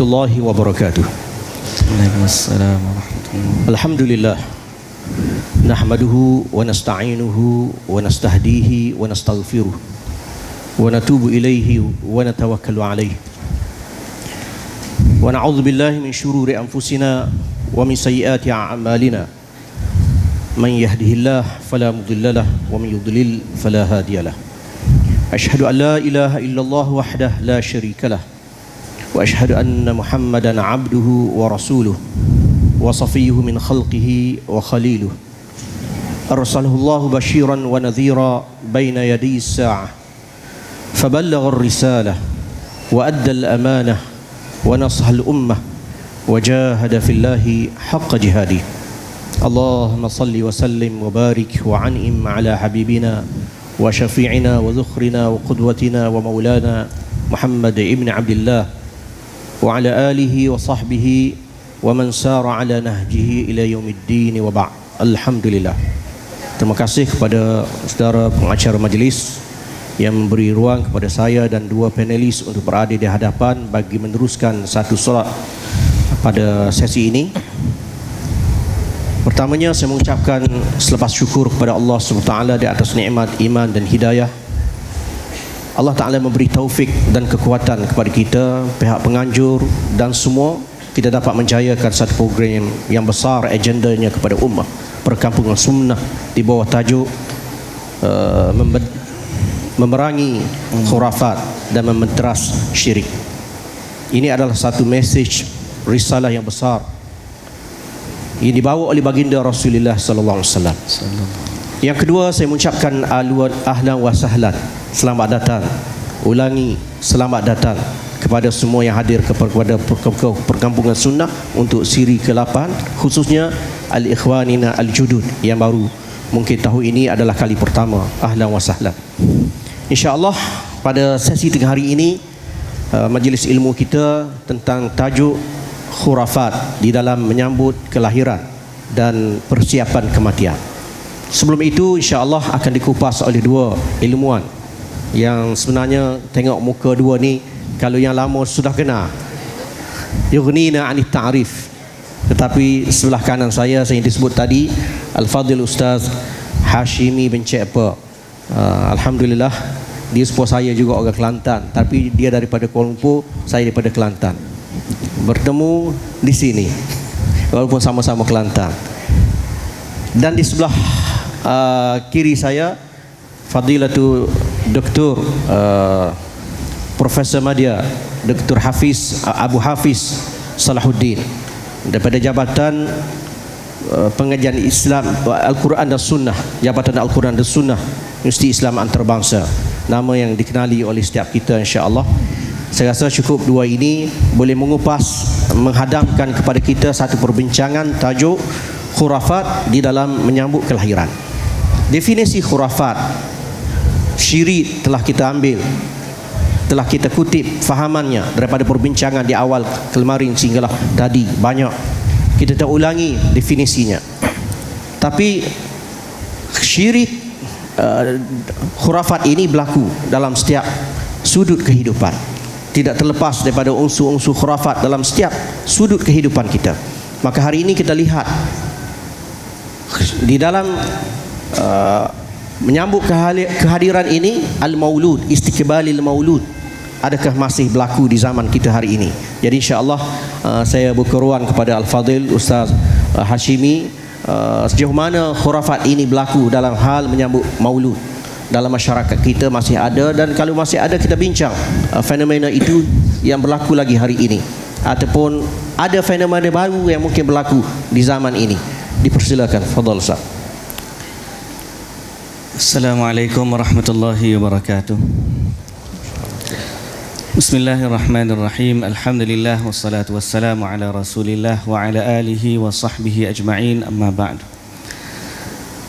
warahmatullahi wabarakatuh. Waalaikumsalam warahmatullahi. Alhamdulillah. Nahmaduhu wa nasta'inuhu wa nastahdihi wa nastaghfiruh wa natubu ilaihi wa natawakkalu alaihi. Wa na'udzu billahi min syururi anfusina wa min sayyiati a'malina. Man yahdihillah fala mudilla lahu wa man yudlil fala hadiya lahu. Asyhadu an la ilaha illallah wahdahu la syarika lahu wa asyhadu anna Muhammadan 'abduhu wa rasuluh wa safiyyuhu min khalqihi wa khaliluh. Arsalahu Allahu basyiran wa nadhira baina yaday as-sa'ah. Faballagha ar-risalah wa adda al-amanah wa nasaha al-ummah wa jahada fillahi haqqa jihadi. Allahumma salli wa sallim wa barik wa an'im ala habibina wa syafi'ina wa dhukhrina wa qudwatina wa maulana Muhammad ibn Abdullah wa ala alihi wa sahbihi wa man sara ala nahjihi ila yaumiddin wa ba'd. Alhamdulillah. Terima kasih kepada saudara pengacara majlis yang memberi ruang kepada saya dan dua panelis untuk berada di hadapan bagi meneruskan satu solat pada sesi ini. Pertamanya saya mengucapkan selepas syukur kepada Allah SWT di atas nikmat iman dan hidayah. Allah Ta'ala memberi taufik dan kekuatan kepada kita, pihak penganjur dan semua, kita dapat menjayakan satu program yang besar agendanya kepada ummah, perkampungan sunnah di bawah tajuk memerangi khurafat dan mementeras syirik. Ini adalah satu message risalah yang besar yang dibawa oleh baginda Rasulullah sallallahu alaihi wasallam. Yang kedua, saya mengucapkan ahlan wa sahlan, selamat datang. Ulangi, selamat datang kepada semua yang hadir kepada perkampungan sunnah untuk siri ke-8, khususnya al-ikhwanina al-judud yang baru mungkin tahun ini adalah kali pertama. Ahlan wa sahlan. InsyaAllah pada sesi tengah hari ini majlis ilmu kita tentang tajuk khurafat di dalam menyambut kelahiran dan persiapan kematian. Sebelum itu insya-Allah akan dikupas oleh dua ilmuwan yang sebenarnya tengok muka dua ni, kalau yang lama sudah kenal, yughnina 'anit ta'rif. Tetapi sebelah kanan saya yang disebut tadi, Al-Fadhil Ustaz Hashimi bin Cepa. Alhamdulillah, dia sepupu saya juga orang Kelantan, tapi dia daripada Kuala Lumpur, saya daripada Kelantan. Bertemu di sini walaupun sama-sama Kelantan. Dan di sebelah kiri saya Fadilatu Dr. Profesor Madya Dr. Hafiz Abu Hafiz Salahuddin daripada Jabatan Pengajian Islam Al-Quran dan Sunnah, Jabatan Al-Quran dan Sunnah Universiti Islam Antarabangsa, nama yang dikenali oleh setiap kita insya-Allah. Saya rasa cukup dua ini boleh mengupas, menghadamkan kepada kita satu perbincangan tajuk khurafat di dalam menyambut kelahiran. Definisi khurafat, syirik telah kita ambil, telah kita kutip fahamannya daripada perbincangan di awal kemarin sehinggalah tadi banyak. Kita tak ulangi definisinya. Tapi syirik, khurafat ini berlaku dalam setiap sudut kehidupan. Tidak terlepas daripada unsur-unsur khurafat dalam setiap sudut kehidupan kita. Maka hari ini kita lihat di dalam menyambut kehadiran ini, al-maulud, istiqbalil maulud, adakah masih berlaku di zaman kita hari ini? Jadi insya-Allah saya buka ruang kepada Al-Fadhil Ustaz Hashimi, sejauh mana khurafat ini berlaku dalam hal menyambut maulud dalam masyarakat kita, masih ada, dan kalau masih ada kita bincang fenomena itu yang berlaku lagi hari ini, ataupun ada fenomena baru yang mungkin berlaku di zaman ini. Dipersilakan, fadhal Ustaz. Assalamualaikum warahmatullahi wabarakatuh. Bismillahirrahmanirrahim. Alhamdulillah wassalatu wassalamu ala Rasulillah wa ala alihi wa sahbihi ajma'in, amma ba'd.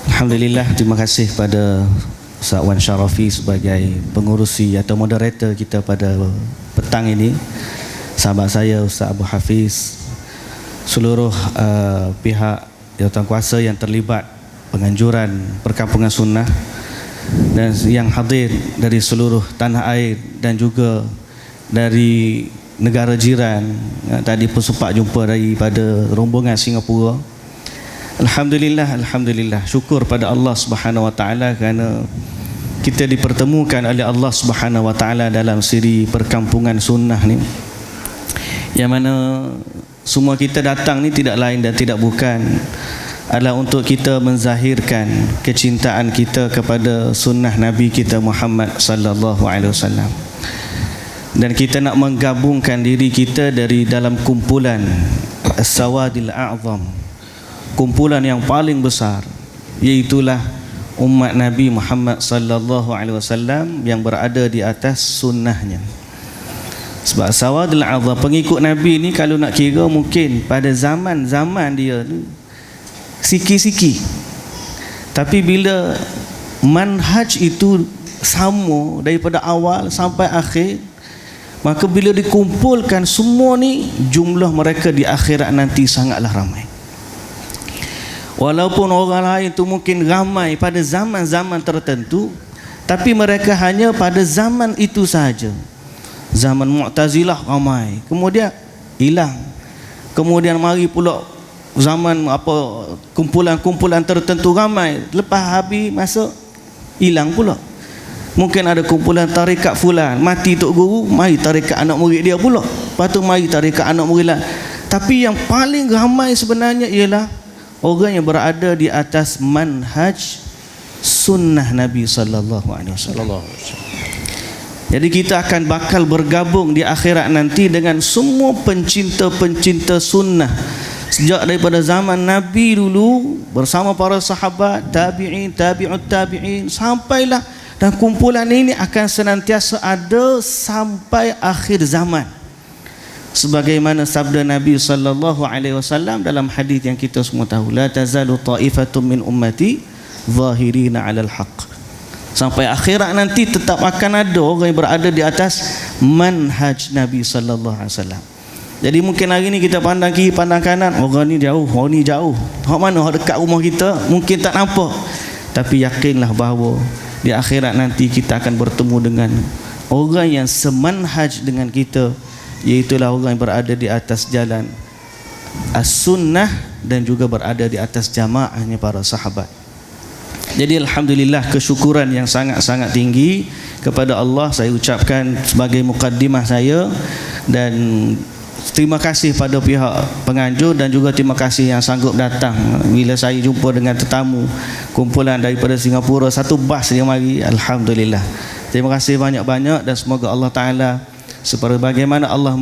Alhamdulillah, terima kasih pada Ustaz Wan Syarafi sebagai pengurusi atau moderator kita pada petang ini, sahabat saya Ustaz Abu Hafiz, seluruh pihak jawatankuasa yang terlibat penganjuran perkampungan sunnah, dan yang hadir dari seluruh tanah air dan juga dari negara jiran. Tadi pun sempat jumpa daripada rombongan Singapura. Alhamdulillah, syukur pada Allah Subhanahu wa taala kerana kita dipertemukan oleh Allah Subhanahu wa taala dalam siri perkampungan sunnah ni, yang mana semua kita datang ni tidak lain dan tidak bukan adalah untuk kita menzahirkan kecintaan kita kepada sunnah Nabi kita Muhammad sallallahu alaihi wasallam, dan kita nak menggabungkan diri kita dari dalam kumpulan As-Sawadil A'zam, kumpulan yang paling besar, iaitulah umat Nabi Muhammad sallallahu alaihi wasallam yang berada di atas sunnahnya. Sebab Sawadil A'zam, pengikut Nabi ni kalau nak kira mungkin pada zaman dia ni sikit-sikit, tapi bila manhaj itu sama daripada awal sampai akhir, maka bila dikumpulkan semua ni, jumlah mereka di akhirat nanti sangatlah ramai. Walaupun orang lain tu mungkin ramai pada zaman-zaman tertentu, tapi mereka hanya pada zaman itu saja. Zaman Mu'tazilah ramai, kemudian hilang. Kemudian mari pula zaman kumpulan-kumpulan tertentu ramai, lepas habis masa hilang pula. Mungkin ada kumpulan tarikat fulan, mati tok guru, mari tarikat anak murid dia pula, lepas tu mari tarikat anak murid lain. Tapi yang paling ramai sebenarnya ialah orang yang berada di atas manhaj sunnah Nabi sallallahu alaihi wasallam. Jadi kita akan bakal bergabung di akhirat nanti dengan semua pencinta-pencinta sunnah, sejak daripada zaman Nabi dulu bersama para sahabat, tabi'in, tabi'ut tabi'in, sampailah, dan kumpulan ini akan senantiasa ada sampai akhir zaman. Sebagaimana sabda Nabi sallallahu alaihi wasallam dalam hadis yang kita semua tahu, la tazalu ta'ifatun min ummati zahirina 'alal haqq. Sampai akhirat nanti tetap akan ada orang yang berada di atas manhaj Nabi sallallahu alaihi wasallam. Jadi mungkin hari ni kita pandang kiri pandang kanan, orang ni jauh, orang ni jauh, hak mana hak dekat rumah kita mungkin tak nampak, tapi yakinlah bahawa di akhirat nanti kita akan bertemu dengan orang yang semanhaj dengan kita, iaitulah orang yang berada di atas jalan as-sunnah dan juga berada di atas jamaahnya para sahabat. Jadi alhamdulillah, kesyukuran yang sangat-sangat tinggi kepada Allah saya ucapkan sebagai mukaddimah saya, dan terima kasih pada pihak penganjur dan juga terima kasih yang sanggup datang. Bila saya jumpa dengan tetamu kumpulan daripada Singapura, satu bas dia mari, alhamdulillah. Terima kasih banyak-banyak, dan semoga Allah Ta'ala seperti bagaimana Allah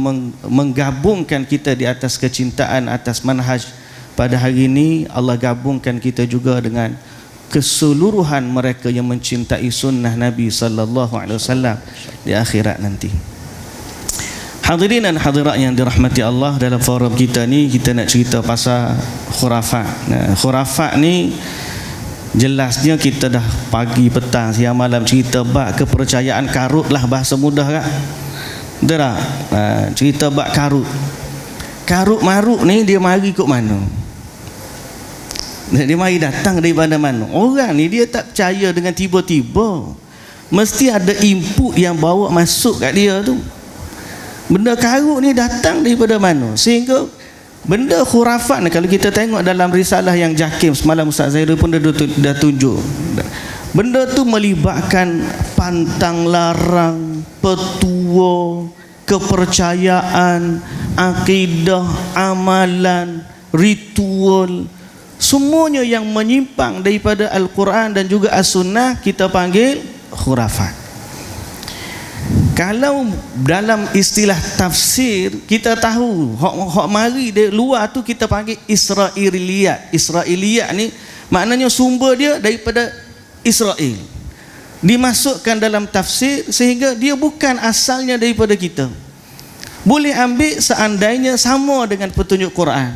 menggabungkan kita di atas kecintaan atas manhaj pada hari ini, Allah gabungkan kita juga dengan keseluruhan mereka yang mencintai sunnah Nabi sallallahu alaihi wasallam di akhirat nanti. Hadirin dan hadirat yang dirahmati Allah, dalam forum kita ni kita nak cerita pasal khurafat. Nah, khurafat ni jelasnya kita dah pagi, petang, siang, malam cerita bab kepercayaan karut lah, bahasa mudah kan. Betul tak? Cerita bab karut. Karut marut ni dia mari kok mana? Dia mari datang daripada mana? Orang ni dia tak percaya dengan tiba-tiba. Mesti ada input yang bawa masuk kat dia tu. Benda karut ni datang daripada mana? Sehingga benda khurafat ni, kalau kita tengok dalam risalah yang Jakim semalam Ustaz Zairul pun dah tunjuk, benda tu melibatkan pantang larang, petua, kepercayaan, akidah, amalan, ritual, semuanya yang menyimpang daripada Al-Quran dan juga As-Sunnah kita panggil khurafat. Kalau dalam istilah tafsir kita tahu hak mari dari luar tu kita panggil Israiliyat. Israiliyat ni maknanya sumber dia daripada Israel, dimasukkan dalam tafsir sehingga dia bukan asalnya daripada kita. Boleh ambil seandainya sama dengan petunjuk Quran,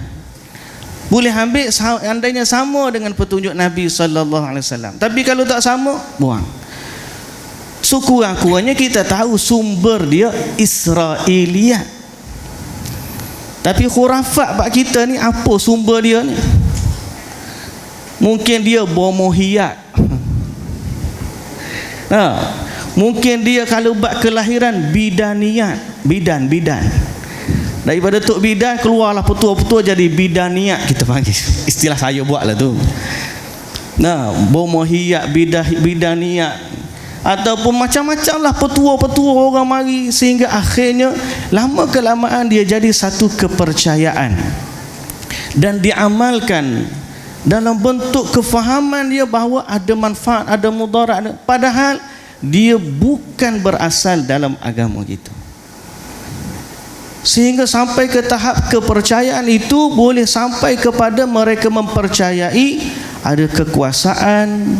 boleh ambil seandainya sama dengan petunjuk Nabi sallallahu alaihi wasallam, tapi kalau tak sama, buang. Sekurang-kurangnya kita tahu sumber dia Israiliyat. Tapi khurafat bab kita ni apa sumber dia ni? Mungkin dia bomohiyat. Mungkin dia kalau bab kelahiran bidaniyat. bidan. Daripada tok bidan keluarlah petua-petua jadi bidaniat kita panggil. Istilah saya buatlah tu. Nah, bomohiyat bidaniat ataupun macam-macam lah petua-petua orang mari, sehingga akhirnya lama kelamaan dia jadi satu kepercayaan dan diamalkan dalam bentuk kefahaman dia bahawa ada manfaat, ada mudarat, padahal dia bukan berasal dalam agama kita. Sehingga sampai ke tahap kepercayaan itu boleh sampai kepada mereka mempercayai ada kekuasaan,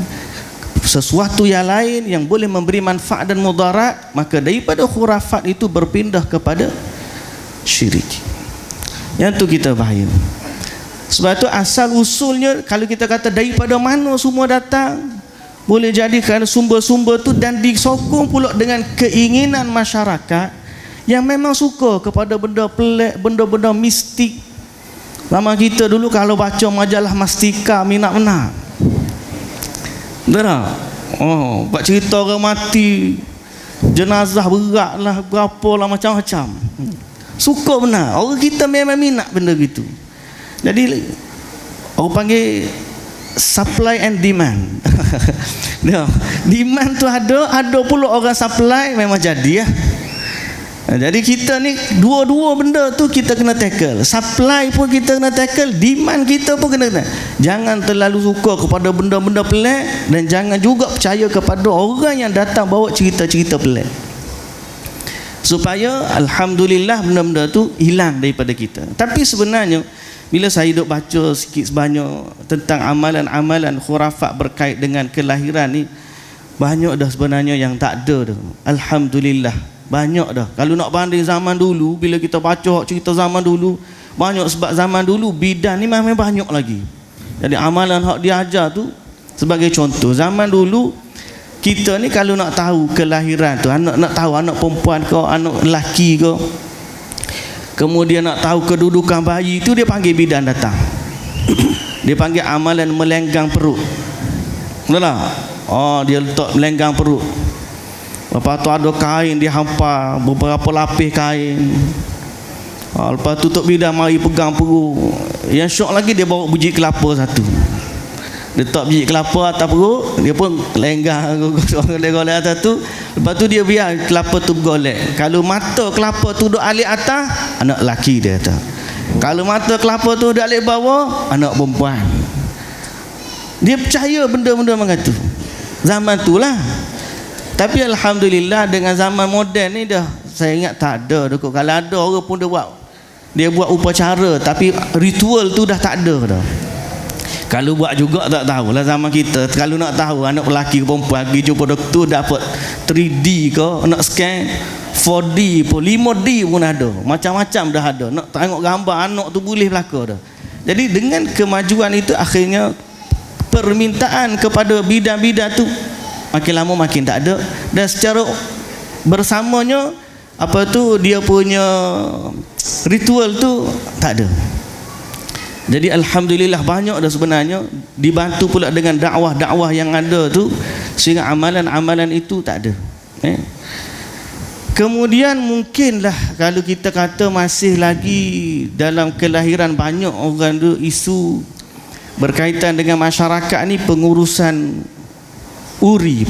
sesuatu yang lain yang boleh memberi manfaat dan mudarat, maka daripada khurafat itu berpindah kepada syirik. Yang tu kita bahaya. Sebab tu asal usulnya kalau kita kata daripada mana semua datang, boleh jadi kerana sumber-sumber tu dan disokong pula dengan keinginan masyarakat yang memang suka kepada benda pelik, benda-benda mistik. Lama kita dulu kalau baca majalah Mastika minat-minat. Betul tak? Oh, buat cerita orang mati, jenazah berat lah, berapa lah, macam-macam. Suka benar. Orang kita memang minat benda gitu. Jadi orang panggil supply and demand. Demand tu ada pula orang supply, memang jadi ya. Jadi kita ni dua-dua benda tu kita kena tackle. Supply pun kita kena tackle, demand kita pun kena tackle. Jangan terlalu suka kepada benda-benda pelik, dan jangan juga percaya kepada orang yang datang bawa cerita-cerita pelik, supaya alhamdulillah benda-benda tu hilang daripada kita. Tapi sebenarnya bila saya duk baca sikit sebanyak tentang amalan-amalan khurafat berkait dengan kelahiran ni, banyak dah sebenarnya yang tak ada dah. Alhamdulillah banyak dah. Kalau nak banding zaman dulu, bila kita baca cerita zaman dulu, banyak. Sebab zaman dulu bidan ni memang banyak lagi. Jadi amalan hak dia ajar tu, sebagai contoh, zaman dulu kita ni kalau nak tahu kelahiran tu, nak tahu anak perempuan ke anak lelaki ke, kemudian nak tahu kedudukan bayi tu, dia panggil bidan datang. Dia panggil amalan melenggang perut. Betul tak? Oh, dia letak melenggang perut. Lepas tu ada kain dia hampa, beberapa lapis kain. Lepas tu tok bidan mari pegang perut. Yang syok lagi dia bawa biji kelapa satu. Dia letak biji kelapa atas perut, dia pun lenggang golek atas tu. Lepas tu dia biar kelapa tu bergolek. Kalau mata kelapa tu duk alik atas, anak lelaki dia kata. Kalau mata kelapa tu duk alik bawah, anak perempuan. Dia percaya benda-benda macam tu. Zaman tu lah. Tapi alhamdulillah dengan zaman moden ni dah, saya ingat tak ada dah. Kalau ada orang pun dia buat upacara, tapi ritual tu dah tak ada dah. Kalau buat juga tak tahulah zaman kita. Kalau nak tahu anak lelaki ke perempuan, pergi jumpa doktor, dapat 3D ke, nak scan 4D pun, 5D pun ada. Macam-macam dah ada. Nak tengok gambar anak tu boleh berlaku dah. Jadi dengan kemajuan itu, akhirnya permintaan kepada bidan-bidan tu makin lama makin tak ada, dan secara bersamanya apa tu dia punya ritual tu tak ada. Jadi alhamdulillah banyak dah sebenarnya, dibantu pula dengan dakwah-dakwah yang ada tu, sehingga amalan-amalan itu tak ada. Kemudian mungkinlah kalau kita kata masih lagi dalam kelahiran banyak orang tu isu berkaitan dengan masyarakat ni, pengurusan uri.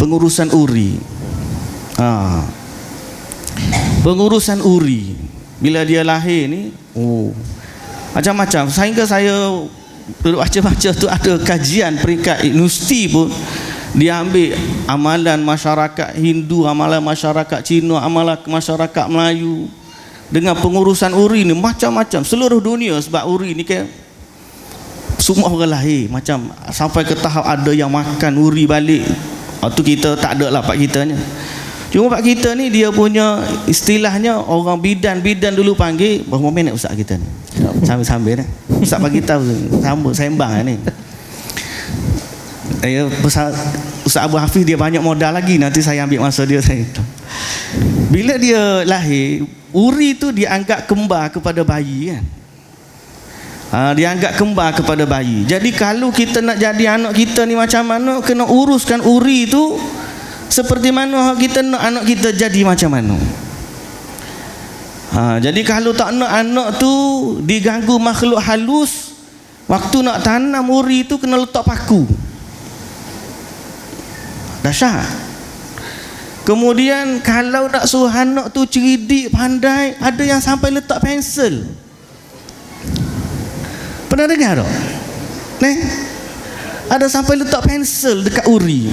Pengurusan uri bila dia lahir ni, macam-macam. Sehingga saya duduk baca-baca tu, ada kajian peringkat universiti pun dia ambil amalan masyarakat Hindu, amalan masyarakat Cina, amalan masyarakat Melayu dengan pengurusan uri ni macam-macam seluruh dunia. Sebab uri ni kan semua orang lahir macam, sampai ke tahap ada yang makan uri balik. Tu kita tak ada lah pak kita ni. Cuma pak kita ni dia punya istilahnya, orang bidan dulu panggil, berapa minit ustaz kita ni? Sambil-sambil ni. Ustaz bagi tahu sambung sembang ni. Ustaz Abu Hafiz dia banyak modal lagi, nanti saya ambil masa dia saya. Bila dia lahir, uri tu dianggap kembar kepada bayi kan. Dianggap kembar kepada bayi. Jadi kalau kita nak jadi anak kita ni macam mana, kena uruskan uri tu seperti mana kita nak anak kita jadi macam mana. Jadi kalau tak nak anak tu diganggu makhluk halus, waktu nak tanam uri tu kena letak paku. Dahsyat. Kemudian kalau nak suruh anak tu cerdik, pandai, ada yang sampai letak pensel. Pernah dengar tak? Ada sampai letak pensel dekat uri.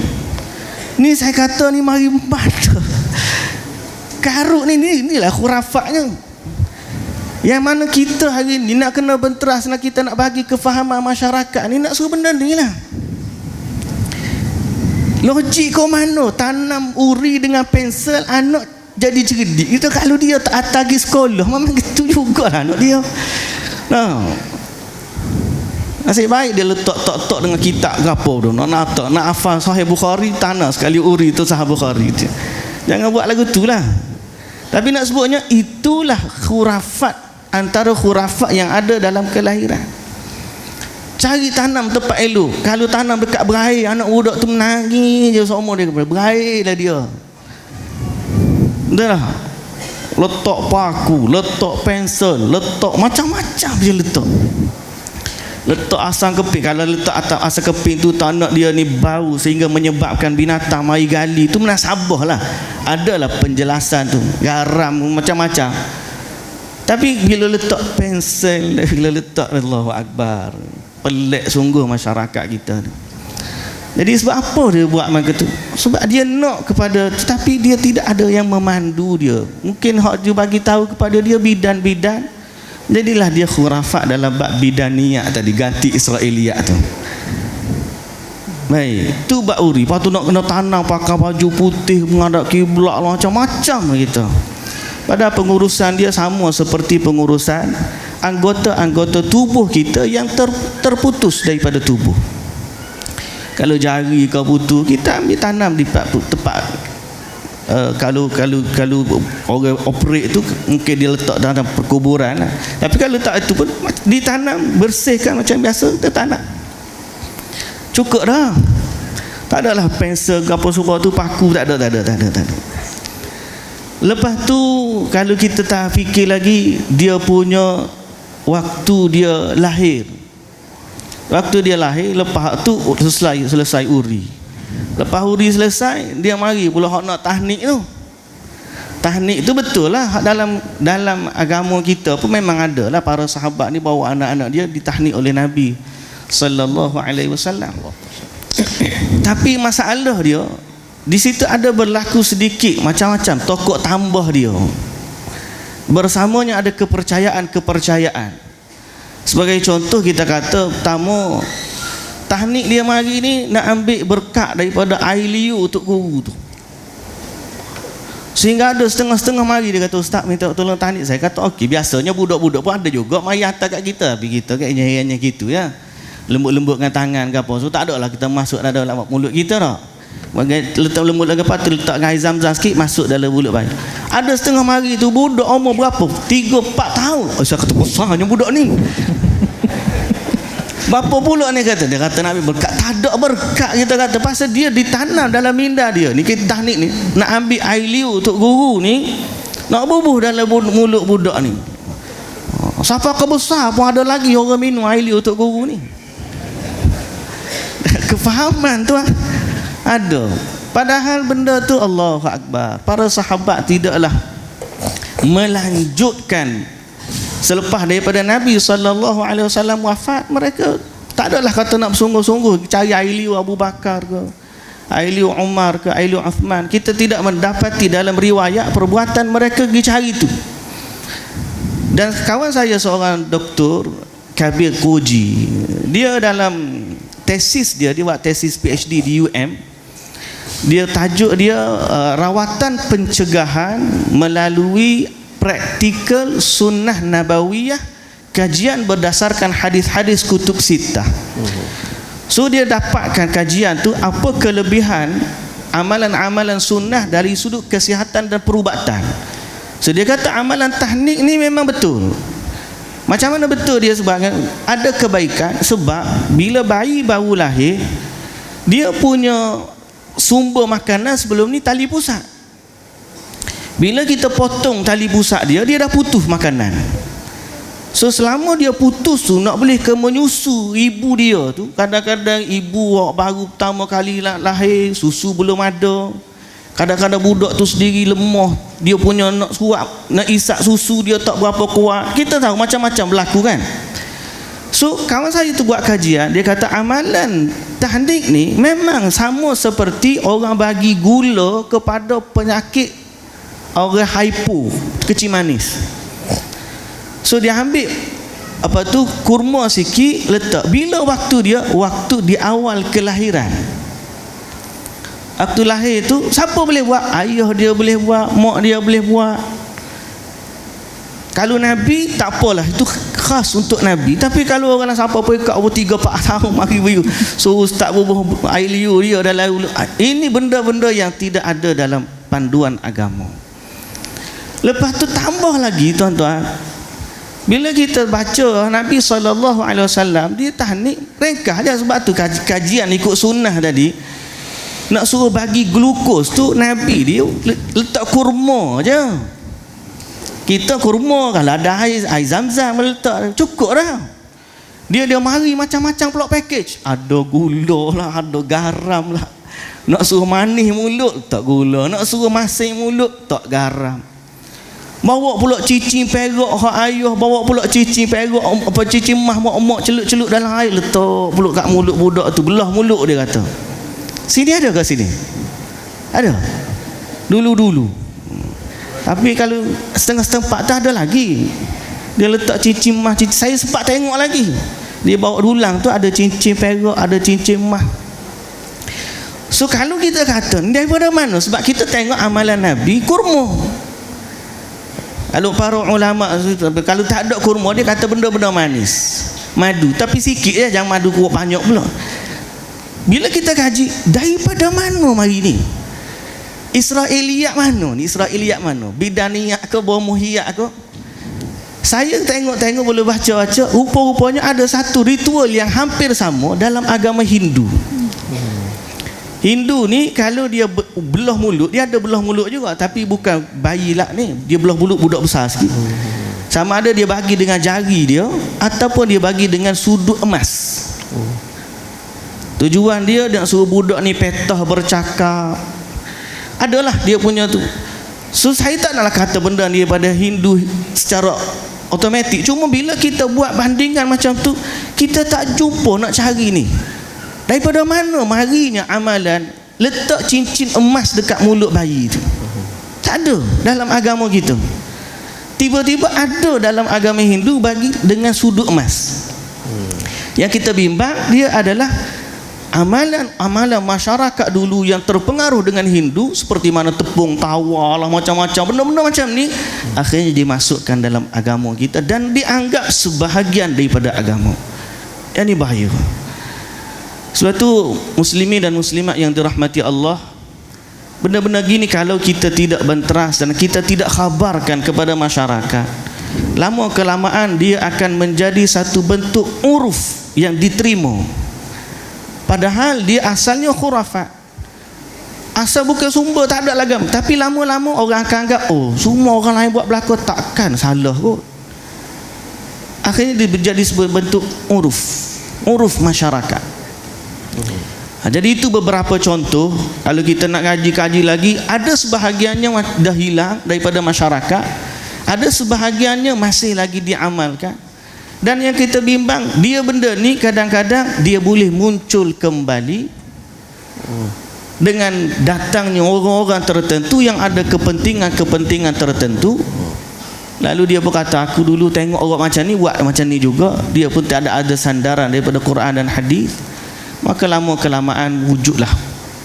Ni saya kata ni mari mata. Karut ni inilah khurafatnya. Yang mana kita hari ni nak kena benteras, nak kita nak bagi kefahaman masyarakat ni, nak suruh benda ni lah. Logik kau mana? Tanam uri dengan pensel, anak jadi cerdik. Itu kalau dia tak hantar pergi sekolah, memang gitu jugalah anak dia. Nasib baik dia letak tok dengan kitab ke apa tu. Nak hafal Sahih Bukhari, tanah sekali uri tu Sahih Bukhari. Jangan buat lagu tu lah. Tapi nak sebutnya itulah khurafat, antara khurafat yang ada dalam kelahiran. Cari tanam tempat elok. Kalau tanam dekat berair, anak budak tu menangis je seumur dia, berair lah dia. Dah lah. Letak paku, letak pensel, letak macam-macam dia letak. Letak asam keping. Kalau letak atas asam keping tu tanah dia ni bau sehingga menyebabkan binatang mari gali, tu menasabah lah. Adalah penjelasan tu, garam macam-macam. Tapi bila letak pensel, bila letak Allahu Akbar, pelik sungguh masyarakat kita ni. Jadi sebab apa dia buat macam tu? Sebab dia nak kepada, tetapi dia tidak ada yang memandu dia. Mungkin hak dia bagi tahu kepada dia bidan-bidan. Jadilah dia khurafat dalam bab bidaniyah tadi, ganti Israiliyat tu. Baik, tu bab uri. Lepas tu nak kena tanam pakai baju putih, menghadap kiblat macam-macam gitu. Padahal pengurusan dia sama seperti pengurusan anggota-anggota tubuh kita yang terputus daripada tubuh. Kalau jari kau putus, kita ambil tanam di tempat. Kalau orang operate tu mungkin dia letak dalam perkuburan lah. Tapi kalau tak itu pun ditanam, bersihkan macam biasa, kita tanam. Cukup dah. Tak adalah pensel ke apa semua tu, paku tak ada. Lepas tu kalau kita tak fikir lagi, dia punya waktu dia lahir. Waktu dia lahir, lepas tu selesai uri. Lepas uri selesai, dia mari pula hak nak tahnik tu. Tahnik tu betul lah, dalam agama kita pun memang ada lah, para sahabat ni bawa anak-anak dia ditahnik oleh Nabi sallallahu alaihi wasallam. Tapi masalah dia di situ ada berlaku sedikit macam-macam tokok tambah dia. Bersamanya ada kepercayaan. Sebagai contoh kita kata pertama, tahnik dia mari ni nak ambil berkat daripada air liu untuk guru tu. Sehingga ada setengah-setengah mari dia kata, "Ustaz minta tolong tahnik." Saya kata, "Okey, biasanya budak-budak pun ada juga mari hantar kat kita, tapi kita kayaknya gitu ya. Lembut-lembutkan tangan ke apa. So tak ada lah kita masuk dalam mulut kita dah. Letak lembut lagi lepas tu letak air zam-zam sikit, masuk dalam mulut bayi. Ada setengah mari tu budak umur berapa? 3-4 tahun. Saya kata besarnya budak ni. Bapa pula ni kata, dia kata nak ambil berkat. Tak ada berkat kita kata, pasal dia ditanam dalam minda dia. Ni kita tahnik ni nak ambil air liu untuk guru ni, nak bubuh dalam mulut budak ni. Siapa kebesar pun ada lagi orang minum air liu untuk guru ni. Kefahaman tu ada. Padahal benda tu Allahu Akbar. Para sahabat tidaklah melanjutkan selepas daripada Nabi SAW wafat. Mereka tak adalah kata nak bersungguh-sungguh cari air liu Abu Bakar ke, air liu Umar ke, air liu Uthman. Kita tidak mendapati dalam riwayat perbuatan mereka pergi cari itu. Dan kawan saya seorang doktor, Kabir Koji, dia dalam tesis dia buat tesis PhD di dia tajuk dia rawatan pencegahan melalui praktikal sunnah nabawiyah, kajian berdasarkan hadis-hadis kutub sittah. So dia dapatkan kajian tu apa kelebihan amalan-amalan sunnah dari sudut kesihatan dan perubatan. So dia kata amalan tahnik ni memang betul. Macam mana betul dia? Sebab ada kebaikan. Sebab bila bayi baru lahir, dia punya sumber makanan sebelum ni tali pusat. Bila kita potong tali pusat dia dah putus makanan. So selama dia putus tu, nak boleh ke menyusu ibu dia tu, kadang-kadang ibu baru pertama kali lahir, susu belum ada. Kadang-kadang budak tu sendiri lemah, dia punya nak suap, nak isak susu dia tak berapa kuat. Kita tahu macam-macam berlaku kan. So kawan saya tu buat kajian, dia kata amalan tahnik ni memang sama seperti orang bagi gula kepada penyakit orang hypo, kecil manis. So dia ambil apa tu kurma sikit letak. Bila waktu di awal kelahiran, waktu lahir tu siapa boleh buat? Ayah dia boleh buat, mak dia boleh buat. Kalau Nabi tak apalah, itu khas untuk Nabi. Tapi kalau orang siapa pun kat 3-4 tahun mari biu, so ustaz bubuh air liur dia dalam, ini benda-benda yang tidak ada dalam panduan agama. Lepas tu tambah lagi tuan-tuan, bila kita baca Nabi SAW, dia tahnik ringkas je. Sebab tu kajian ikut sunnah tadi, nak suruh bagi glukos tu, Nabi dia letak kurma je. Kita kurma kalau ada air zam-zam letak cukup dah. Dia mari macam-macam pula package. Ada gula lah, ada garam lah. Nak suruh manis mulut tak gula, nak suruh masin mulut tak garam. Bawa pula cicing perak hak ayah, bawa pula cicing perak apa cicing mah mak celup-celup dalam air letak pula kat mulut budak tu, belah mulut dia kata. Sini ada ke sini? Ada. Dulu-dulu. Tapi kalau setengah-setengah tak ada lagi. Dia letak cincin mah, saya sempat tengok lagi. Dia bawa dulang tu ada cincin perak, ada cincin mah. So kalau kita kata daripada mana? Sebab kita tengok amalan Nabi kurma. Kalau para ulama kalau tak ada kurma, dia kata benda-benda manis, madu, tapi sikit je, jangan madu kuat banyak pula. Bila kita kaji, daripada mana mari ni? Israiliyat mana ni? Israiliyat mana? Bidaniyat ke Bomuhiyat ke? Saya tengok-tengok boleh baca-baca, rupa-rupanya ada satu ritual yang hampir sama dalam agama Hindu. Hindu ni kalau dia belah mulut, dia ada belah mulut juga, tapi bukan bayi lah ni, dia belah mulut budak besar sikit. Sama ada dia bagi dengan jari dia ataupun dia bagi dengan sudut emas. Tujuan dia nak suruh budak ni petah bercakap. Adalah dia punya tu. So saya tak naklah kata benda ni daripada Hindu secara automatik. Cuma bila kita buat bandingan macam tu, kita tak jumpa nak cari ni. Daripada mana marinya amalan letak cincin emas dekat mulut bayi tu? Tak ada dalam agama kita. Tiba-tiba ada dalam agama Hindu bagi dengan sudut emas. Yang kita bimbang dia adalah amalan masyarakat dulu yang terpengaruh dengan Hindu, seperti mana tepung tawa lah, macam-macam benda-benda macam ni, akhirnya dimasukkan dalam agama kita dan dianggap sebahagian daripada agama. Yang ini bahaya. Sebab tu muslimin dan muslimat yang dirahmati Allah, benda-benda gini kalau kita tidak benteras dan kita tidak khabarkan kepada masyarakat, lama kelamaan dia akan menjadi satu bentuk uruf yang diterima. Padahal dia asalnya khurafat, asal bukan sumber, tak ada lagam. Tapi lama-lama orang akan anggap, oh semua orang lain buat berlaku, takkan salah kot. Akhirnya dia menjadi sebuah bentuk uruf masyarakat. Jadi itu beberapa contoh. Kalau kita nak kaji lagi, ada sebahagiannya dah hilang daripada masyarakat, ada sebahagiannya masih lagi diamalkan. Dan yang kita bimbang, dia benda ni kadang-kadang dia boleh muncul kembali dengan datangnya orang-orang tertentu yang ada kepentingan tertentu. Lalu dia berkata, aku dulu tengok orang macam ni buat macam ni juga. Dia pun tak ada sandaran daripada Quran dan hadis. Maka lama kelamaan wujudlah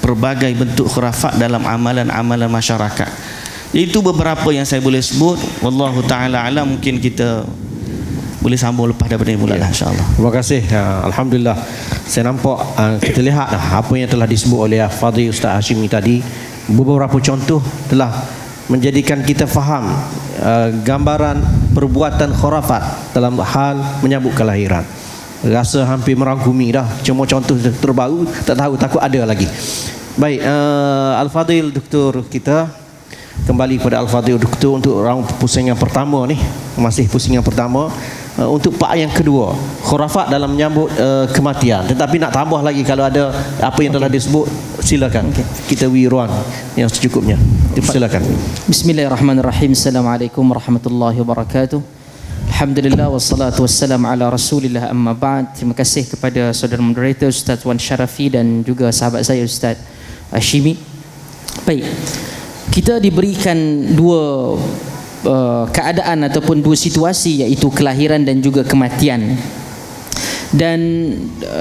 berbagai bentuk khurafat dalam amalan-amalan masyarakat. Itu beberapa yang saya boleh sebut. Wallahu ta'ala alam. Mungkin kita boleh sambung lepas daripada ini mula, insya-Allah. Terima kasih. Alhamdulillah. Saya nampak, kita lihat apa yang telah disebut oleh Fadil Ustaz Hashimi tadi. Beberapa contoh telah menjadikan kita faham gambaran perbuatan khurafat dalam hal menyambut kelahiran. Rasa hampir merangkumi dah. Cuma contoh terbaru tak tahu, takut ada lagi. Baik, Al-Fadil Doktor kita, kembali kepada Al-Fadhil Doktor untuk round pusingan pertama ni, masih pusingan pertama. Untuk part yang kedua, khurafat dalam menyambut kematian. Tetapi nak tambah lagi kalau ada apa yang telah disebut, silakan. Kita wiruan yang secukupnya. Silakan. Bismillahirrahmanirrahim. Assalamualaikum warahmatullahi wabarakatuh. Alhamdulillah wassalatu wassalamu ala Rasulillah, amma ba'd. Terima kasih kepada saudara moderator Ustaz Wan Sharafi dan juga sahabat saya Ustaz Hashimi. Baik. Kita diberikan dua keadaan ataupun dua situasi, iaitu kelahiran dan juga kematian. Dan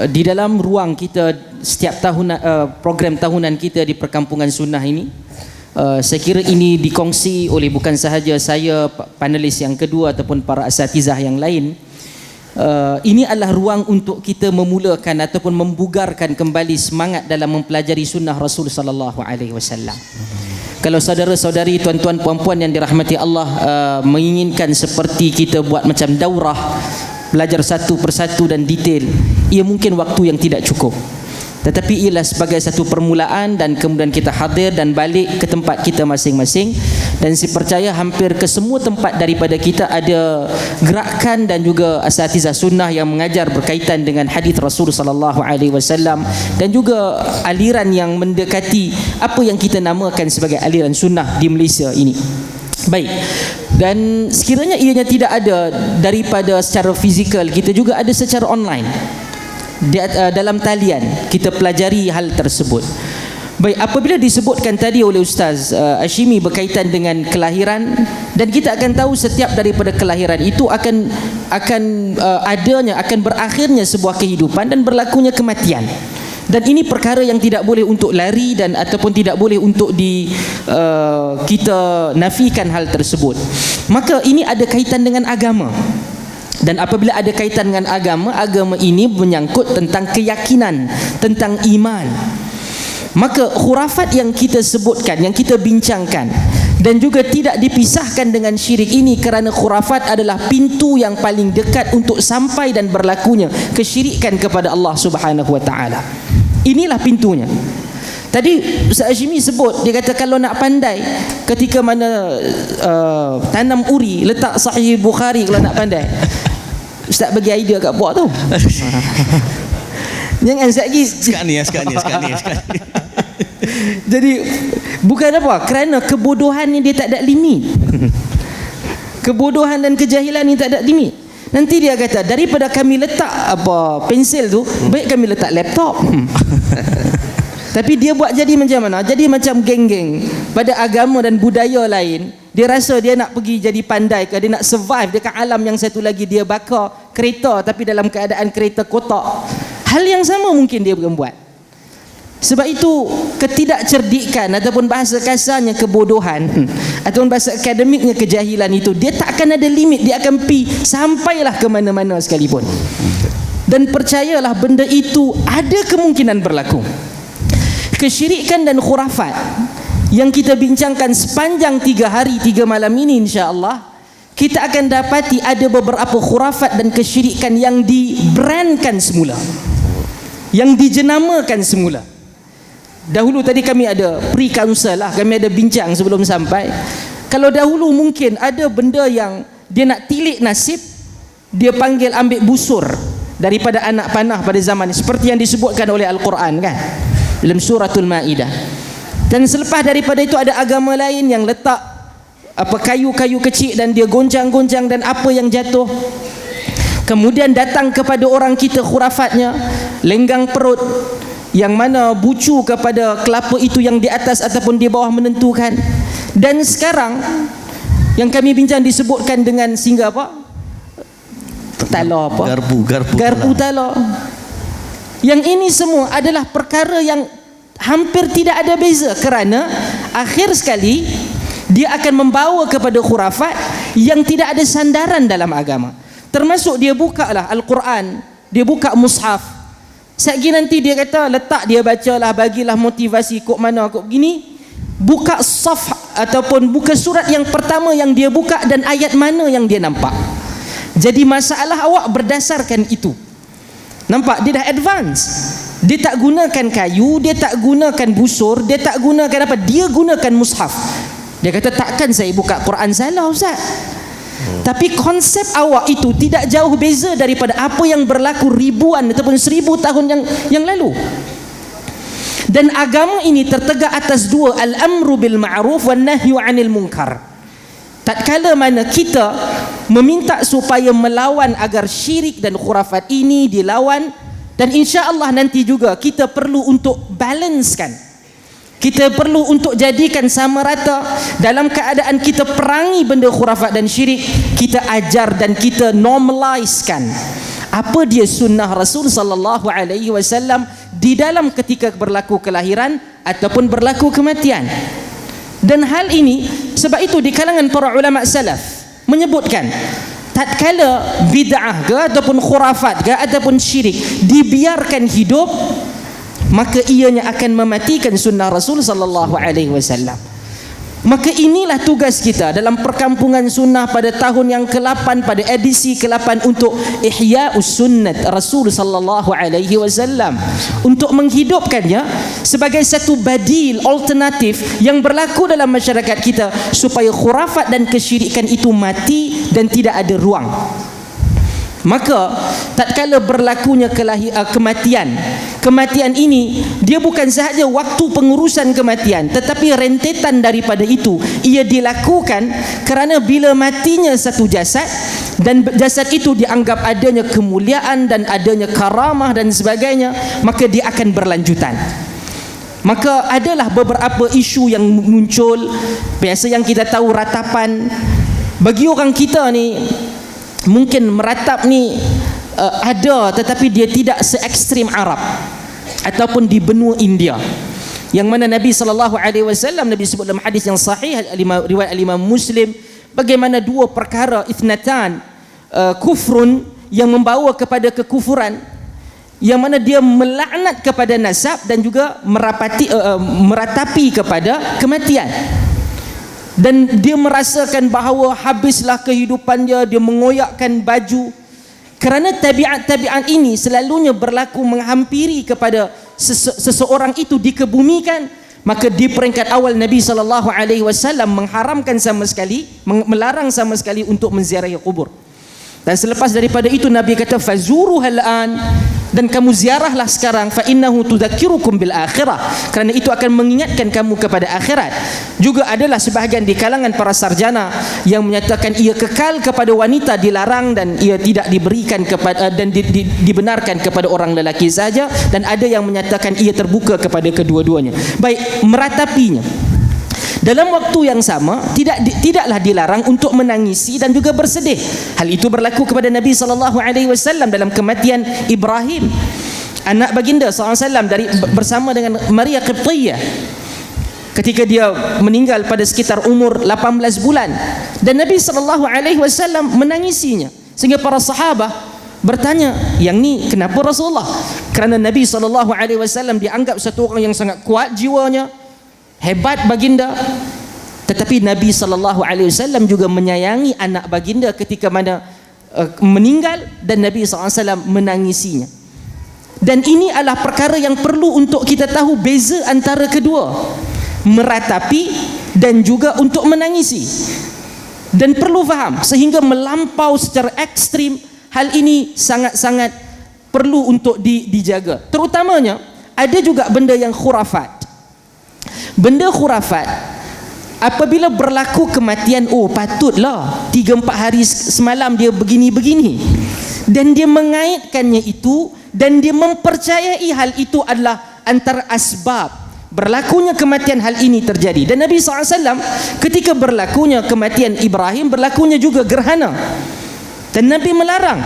di dalam ruang kita setiap tahun, program tahunan kita di Perkampungan Sunnah ini, saya kira ini dikongsi oleh bukan sahaja saya, panelis yang kedua ataupun para asatizah yang lain. Ini adalah ruang untuk kita memulakan ataupun membugarkan kembali semangat dalam mempelajari sunnah Rasul sallallahu alaihi wasallam. Kalau saudara-saudari, tuan-tuan, puan-puan yang dirahmati Allah menginginkan seperti kita buat macam daurah, belajar satu persatu dan detail, ia mungkin waktu yang tidak cukup. Tetapi ialah sebagai satu permulaan dan kemudian kita hadir dan balik ke tempat kita masing-masing. Dan saya percaya hampir ke semua tempat daripada kita ada gerakan dan juga asatizah sunnah yang mengajar berkaitan dengan hadis Rasul sallallahu alaihi wasallam dan juga aliran yang mendekati apa yang kita namakan sebagai aliran sunnah di Malaysia ini. Baik. Dan sekiranya ianya tidak ada daripada secara fizikal, kita juga ada secara online. Dalam talian kita pelajari hal tersebut. Baik, apabila disebutkan tadi oleh Ustaz Hashimi berkaitan dengan kelahiran, dan kita akan tahu setiap daripada kelahiran itu akan berakhirnya sebuah kehidupan dan berlakunya kematian. Dan ini perkara yang tidak boleh untuk lari dan ataupun tidak boleh untuk kita nafikan hal tersebut. Maka ini ada kaitan dengan agama. Dan apabila ada kaitan dengan agama, agama ini menyangkut tentang keyakinan, tentang iman. Maka khurafat yang kita sebutkan, yang kita bincangkan, dan juga tidak dipisahkan dengan syirik ini, kerana khurafat adalah pintu yang paling dekat untuk sampai dan berlakunya kesyirikan kepada Allah Subhanahu wa taala. Inilah pintunya. Tadi Ustaz Hashimi sebut, dia kata kalau nak pandai ketika mana tanam uri, letak Sahih Bukhari kalau nak pandai. Ustaz bagi idea kat puak tu. Jangan sekali. Jadi bukan apa, kerana kebodohan ni dia tak ada limit. Kebodohan dan kejahilan ni tak ada limit. Nanti dia kata daripada kami letak pensil tu, baik kami letak laptop. Tapi dia buat jadi macam mana? Jadi macam geng-geng pada agama dan budaya lain. Dia rasa dia nak pergi jadi pandai ke, dia nak survive dekat alam yang satu lagi, dia bakar kereta tapi dalam keadaan kereta kotak. Hal yang sama mungkin dia akan buat. Sebab itu ketidakcerdikan ataupun bahasa kasarnya kebodohan ataupun bahasa akademiknya kejahilan itu, dia tak akan ada limit, dia akan pergi sampailah ke mana-mana sekalipun. Dan percayalah benda itu ada kemungkinan berlaku. Kesyirikan dan khurafat yang kita bincangkan sepanjang 3 hari 3 malam ini, insya-Allah kita akan dapati ada beberapa khurafat dan kesyirikan yang dibrandkan semula, yang dijenamakan semula. Dahulu tadi kami ada pre-council lah, kami ada bincang sebelum sampai. Kalau dahulu mungkin ada benda yang dia nak tilik nasib, dia panggil ambil busur daripada anak panah pada zaman ini, seperti yang disebutkan oleh Al-Quran kan dalam suratul Maidah. Dan selepas daripada itu ada agama lain yang letak kayu-kayu kecil dan dia goncang-goncang dan apa yang jatuh. Kemudian datang kepada orang kita khurafatnya lenggang perut, yang mana bucu kepada kelapa itu yang di atas ataupun di bawah menentukan. Dan sekarang yang kami bincang disebutkan dengan singgah tala garpu tala. Yang ini semua adalah perkara yang hampir tidak ada beza, kerana akhir sekali dia akan membawa kepada khurafat yang tidak ada sandaran dalam agama. Termasuk dia bukalah Al-Quran, dia buka mushaf, sekali nanti dia kata letak, dia bacalah, bagilah motivasi kok mana kok begini, buka saf ataupun buka surat yang pertama yang dia buka dan ayat mana yang dia nampak. Jadi masalah awak berdasarkan itu. Nampak, dia dah advance. Dia tak gunakan kayu, dia tak gunakan busur, dia tak gunakan apa, dia gunakan mushaf. Dia kata takkan saya buka Quran salah Ustaz. Tapi konsep awak itu tidak jauh beza daripada apa yang berlaku ribuan ataupun 1000 tahun yang lalu. Dan agama ini tertegak atas dua, al-amru bil ma'ruf wan nahyu 'anil munkar. Tatkala mana kita meminta supaya melawan agar syirik dan khurafat ini dilawan, dan insya-Allah nanti juga kita perlu untuk balancekan. Kita perlu untuk jadikan sama rata. Dalam keadaan kita perangi benda khurafat dan syirik, kita ajar dan kita normalizekan apa dia sunnah Rasul sallallahu alaihi wasallam di dalam ketika berlaku kelahiran ataupun berlaku kematian. Dan hal ini, sebab itu di kalangan para ulama salaf menyebutkan tatkala bid'ah ke ataupun khurafat ke ataupun syirik dibiarkan hidup, maka ianya akan mematikan sunnah Rasul sallallahu alaihi wasallam. Maka inilah tugas kita dalam perkampungan sunnah pada tahun yang ke-8, pada edisi ke-8, untuk ihya'us sunnat Rasul sallallahu alaihi wasallam, untuk menghidupkannya sebagai satu badil alternatif yang berlaku dalam masyarakat kita supaya khurafat dan kesyirikan itu mati dan tidak ada ruang. Maka tatkala berlakunya kematian ini, dia bukan sahaja waktu pengurusan kematian, tetapi rentetan daripada itu ia dilakukan kerana bila matinya satu jasad dan jasad itu dianggap adanya kemuliaan dan adanya karamah dan sebagainya, maka dia akan berlanjutan. Maka adalah beberapa isu yang muncul, biasa yang kita tahu ratapan. Bagi orang kita ni mungkin meratap ni ada, tetapi dia tidak se ekstrim Arab ataupun di benua India, yang mana Nabi sallallahu alaihi wasallam, Nabi sebut dalam hadis yang sahih riwayat Imam Muslim, bagaimana dua perkara ithnatan kufrun yang membawa kepada kekufuran, yang mana dia melaknat kepada nasab dan juga meratapi kepada kematian. Dan dia merasakan bahawa habislah kehidupannya, dia mengoyakkan baju. Kerana tabiat-tabiat ini selalunya berlaku menghampiri kepada seseorang itu dikebumikan, maka di peringkat awal Nabi SAW mengharamkan sama sekali, melarang sama sekali untuk menziarahi kubur. Dan selepas daripada itu Nabi kata fazuruhal an, dan kamu ziarahlah sekarang, fa innahu tudzakirukum bil akhirah, kerana itu akan mengingatkan kamu kepada akhirat. Juga adalah sebahagian di kalangan para sarjana yang menyatakan ia kekal kepada wanita dilarang dan ia tidak diberikan kepada dan dibenarkan kepada orang lelaki saja, dan ada yang menyatakan ia terbuka kepada kedua-duanya. Baik, meratapinya dalam waktu yang sama tidaklah dilarang untuk menangisi dan juga bersedih. Hal itu berlaku kepada Nabi SAW dalam kematian Ibrahim, anak baginda SAW bersama dengan Maria Qibtiyah, ketika dia meninggal pada sekitar umur 18 bulan, dan Nabi SAW menangisinya sehingga para sahabat bertanya, yang ni kenapa Rasulullah? Kerana Nabi SAW dianggap satu orang yang sangat kuat jiwanya, hebat baginda, tetapi Nabi SAW juga menyayangi anak baginda ketika mana meninggal, dan Nabi SAW menangisinya. Dan ini adalah perkara yang perlu untuk kita tahu beza antara kedua, meratapi dan juga untuk menangisi. Dan perlu faham, sehingga melampau secara ekstrim, hal ini sangat-sangat perlu untuk dijaga. Terutamanya ada juga benda yang khurafat. Benda khurafat, apabila berlaku kematian, oh patutlah 3-4 hari semalam dia begini-begini, dan dia mengaitkannya itu, dan dia mempercayai hal itu adalah antara asbab berlakunya kematian hal ini terjadi. Dan Nabi SAW ketika berlakunya kematian Ibrahim, berlakunya juga gerhana, dan Nabi melarang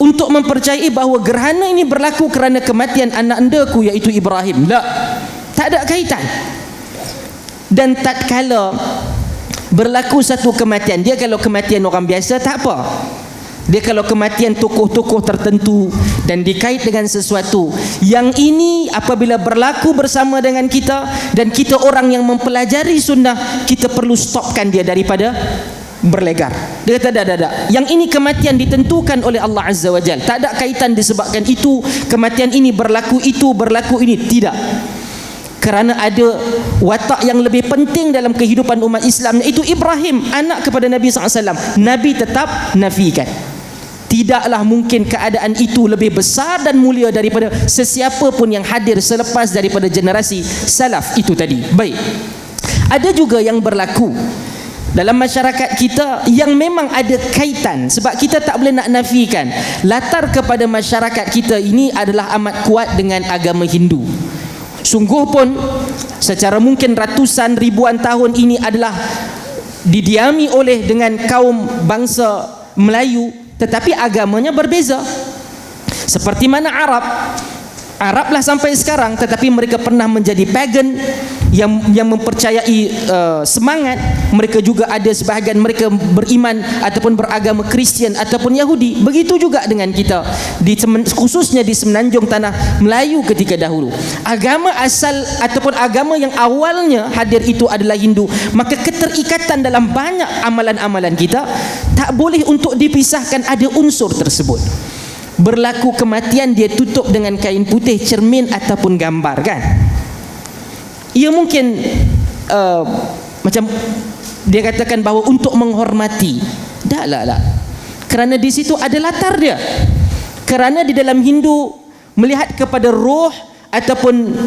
untuk mempercayai bahawa gerhana ini berlaku kerana kematian anak andaku iaitu Ibrahim. Tak ada kaitan. Dan tatkala berlaku satu kematian, dia kalau kematian orang biasa tak apa, dia kalau kematian tokoh-tokoh tertentu dan dikait dengan sesuatu, yang ini apabila berlaku bersama dengan kita dan kita orang yang mempelajari sunnah, kita perlu stopkan dia daripada berlegar. Dia kata tak, yang ini kematian ditentukan oleh Allah Azza wa Jalla, tak ada kaitan disebabkan itu kematian ini berlaku, itu berlaku ini, tidak. Kerana ada watak yang lebih penting dalam kehidupan umat Islam, iaitu Ibrahim, anak kepada Nabi SAW. Nabi tetap nafikan. Tidaklah mungkin keadaan itu lebih besar dan mulia daripada sesiapa pun yang hadir selepas daripada generasi salaf itu tadi. Baik. Ada juga yang berlaku dalam masyarakat kita yang memang ada kaitan, sebab kita tak boleh nak nafikan latar kepada masyarakat kita ini adalah amat kuat dengan agama Hindu. Sungguh pun secara mungkin ratusan ribuan tahun ini adalah didiami oleh dengan kaum bangsa Melayu, tetapi agamanya berbeza. Seperti mana Arablah sampai sekarang, tetapi mereka pernah menjadi pagan yang mempercayai semangat. Mereka juga ada sebahagian mereka beriman ataupun beragama Kristian ataupun Yahudi. Begitu juga dengan kita, khususnya di semenanjung tanah Melayu ketika dahulu. Agama asal ataupun agama yang awalnya hadir itu adalah Hindu. Maka keterikatan dalam banyak amalan-amalan kita tak boleh untuk dipisahkan, ada unsur tersebut. Berlaku kematian, dia tutup dengan kain putih, cermin ataupun gambar, kan? Ia mungkin macam dia katakan bahawa untuk menghormati. Tak. Kerana di situ ada latar dia. Kerana di dalam Hindu melihat kepada roh ataupun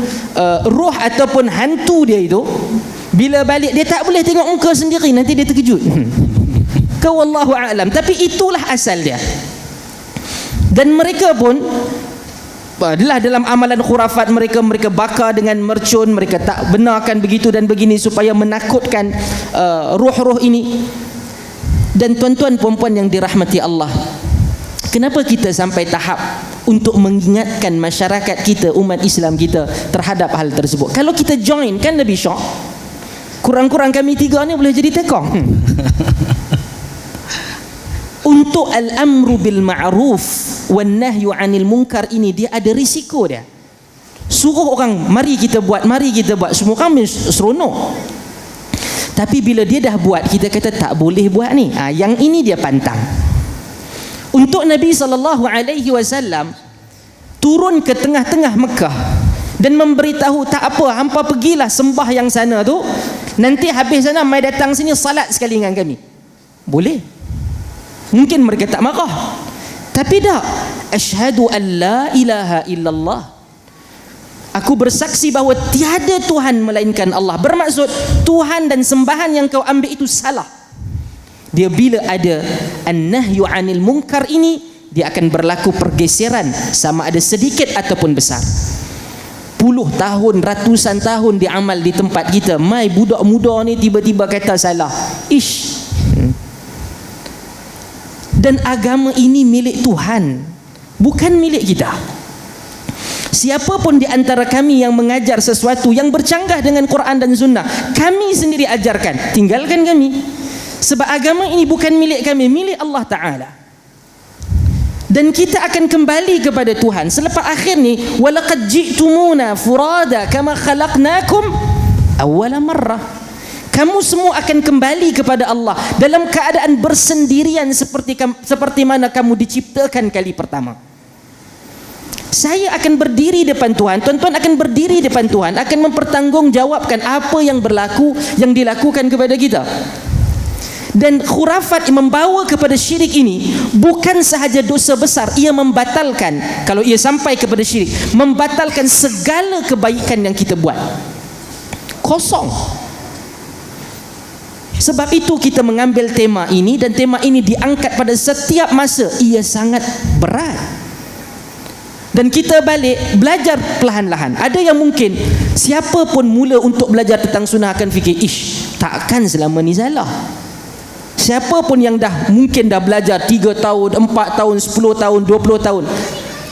hantu dia itu, bila balik dia tak boleh tengok muka sendiri, nanti dia terkejut. Kau wallahu a'lam. Tapi itulah asal dia. Dan mereka pun adalah dalam amalan khurafat mereka bakar dengan mercun, mereka tak benarkan begitu dan begini supaya menakutkan roh-roh ini. Dan tuan-tuan puan-puan yang dirahmati Allah, kenapa kita sampai tahap untuk mengingatkan masyarakat kita, umat Islam kita terhadap hal tersebut? Kalau kita join, kan lebih syok. Kurang-kurang kami tiga ni boleh jadi tekong. Untuk al-amru bil ma'ruf wan nahyu 'anil munkar ini, dia ada risiko dia. Suruh orang mari kita buat, semua orang seronok. Tapi bila dia dah buat, kita kata tak boleh buat ni. Yang ini dia pantang. Untuk Nabi SAW turun ke tengah-tengah Mekah dan memberitahu, tak apa, hampa pergilah sembah yang sana tu, nanti habis sana mai datang sini salat sekali dengan kami. Boleh. Mungkin mereka tak marah, tapi dah asyhadu an la ilaha illallah, aku bersaksi bahawa tiada Tuhan melainkan Allah. Bermaksud Tuhan dan sembahan yang kau ambil itu salah. Dia bila ada an-nahyu 'anil munkar ini, dia akan berlaku pergeseran, sama ada sedikit ataupun besar. Puluh tahun, ratusan tahun diamal di tempat kita, mai budak muda ni tiba-tiba kata salah. Ish. Dan agama ini milik Tuhan, bukan milik kita. Siapa pun di antara kami yang mengajar sesuatu yang bercanggah dengan Quran dan Sunnah, kami sendiri ajarkan, tinggalkan kami. Sebab agama ini bukan milik kami, milik Allah Ta'ala. Dan kita akan kembali kepada Tuhan selepas akhir ni. Walaqad ji'tumuna furada kama khalaqnakum awwala marrah. Kamu semua akan kembali kepada Allah dalam keadaan bersendirian seperti mana kamu diciptakan kali pertama. Saya akan berdiri depan Tuhan, tuan-tuan akan berdiri depan Tuhan, akan mempertanggungjawabkan apa yang berlaku, yang dilakukan kepada kita. Dan khurafat yang membawa kepada syirik ini bukan sahaja dosa besar, ia membatalkan, kalau ia sampai kepada syirik, membatalkan segala kebaikan yang kita buat. Kosong. Sebab itu kita mengambil tema ini, dan tema ini diangkat pada setiap masa. Ia sangat berat. Dan kita balik belajar perlahan-lahan. Ada yang mungkin siapa pun mula untuk belajar tentang sunnah akan fikir, ish, takkan selama ni salah. Siapa pun yang mungkin dah belajar 3 tahun, 4 tahun, 10 tahun, 20 tahun,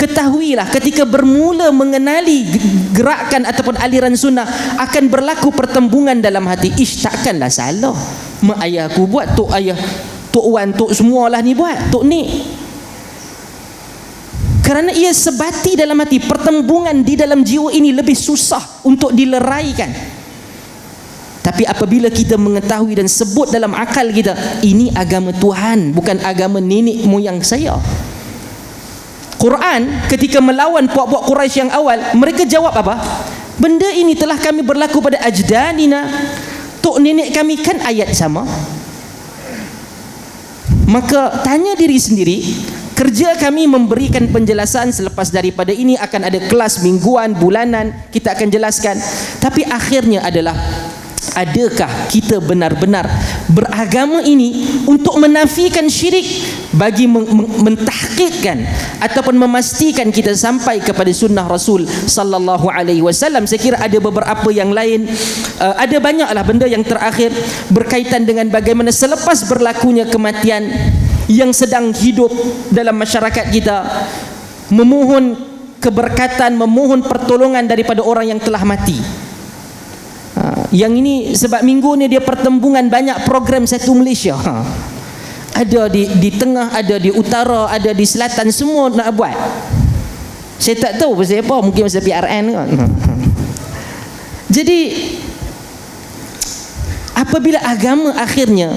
ketahuilah ketika bermula mengenali gerakan ataupun aliran sunnah, akan berlaku pertembungan dalam hati. Ish, takkanlah salah. Mak ayah aku buat, tok ayah, tok wan, tok semualah ni buat, tok ni. Kerana ia sebati dalam hati, pertembungan di dalam jiwa ini lebih susah untuk dileraikan. Tapi apabila kita mengetahui dan sebut dalam akal kita, ini agama Tuhan, bukan agama nenek moyang saya. Quran ketika melawan puak-puak Quraisy yang awal, mereka jawab apa? Benda ini telah kami berlaku pada ajdadina, tok nenek kami, kan ayat sama. Maka tanya diri sendiri, kerja kami memberikan penjelasan, selepas daripada ini akan ada kelas mingguan, bulanan, kita akan jelaskan. Tapi akhirnya adalah, adakah kita benar-benar beragama ini untuk menafikan syirik, bagi mentahqiqkan ataupun memastikan kita sampai kepada sunnah Rasul sallallahu alaihi wasallam. Saya kira ada beberapa yang lain, ada banyaklah benda yang terakhir berkaitan dengan bagaimana selepas berlakunya kematian yang sedang hidup dalam masyarakat kita, memohon keberkatan, memohon pertolongan daripada orang yang telah mati. Yang ini sebab minggu ni dia pertembungan banyak program Satu Malaysia. Ada di tengah, ada di utara, ada di selatan, semua nak buat. Saya tak tahu pasal apa, mungkin pasal PRN kan. Jadi apabila agama akhirnya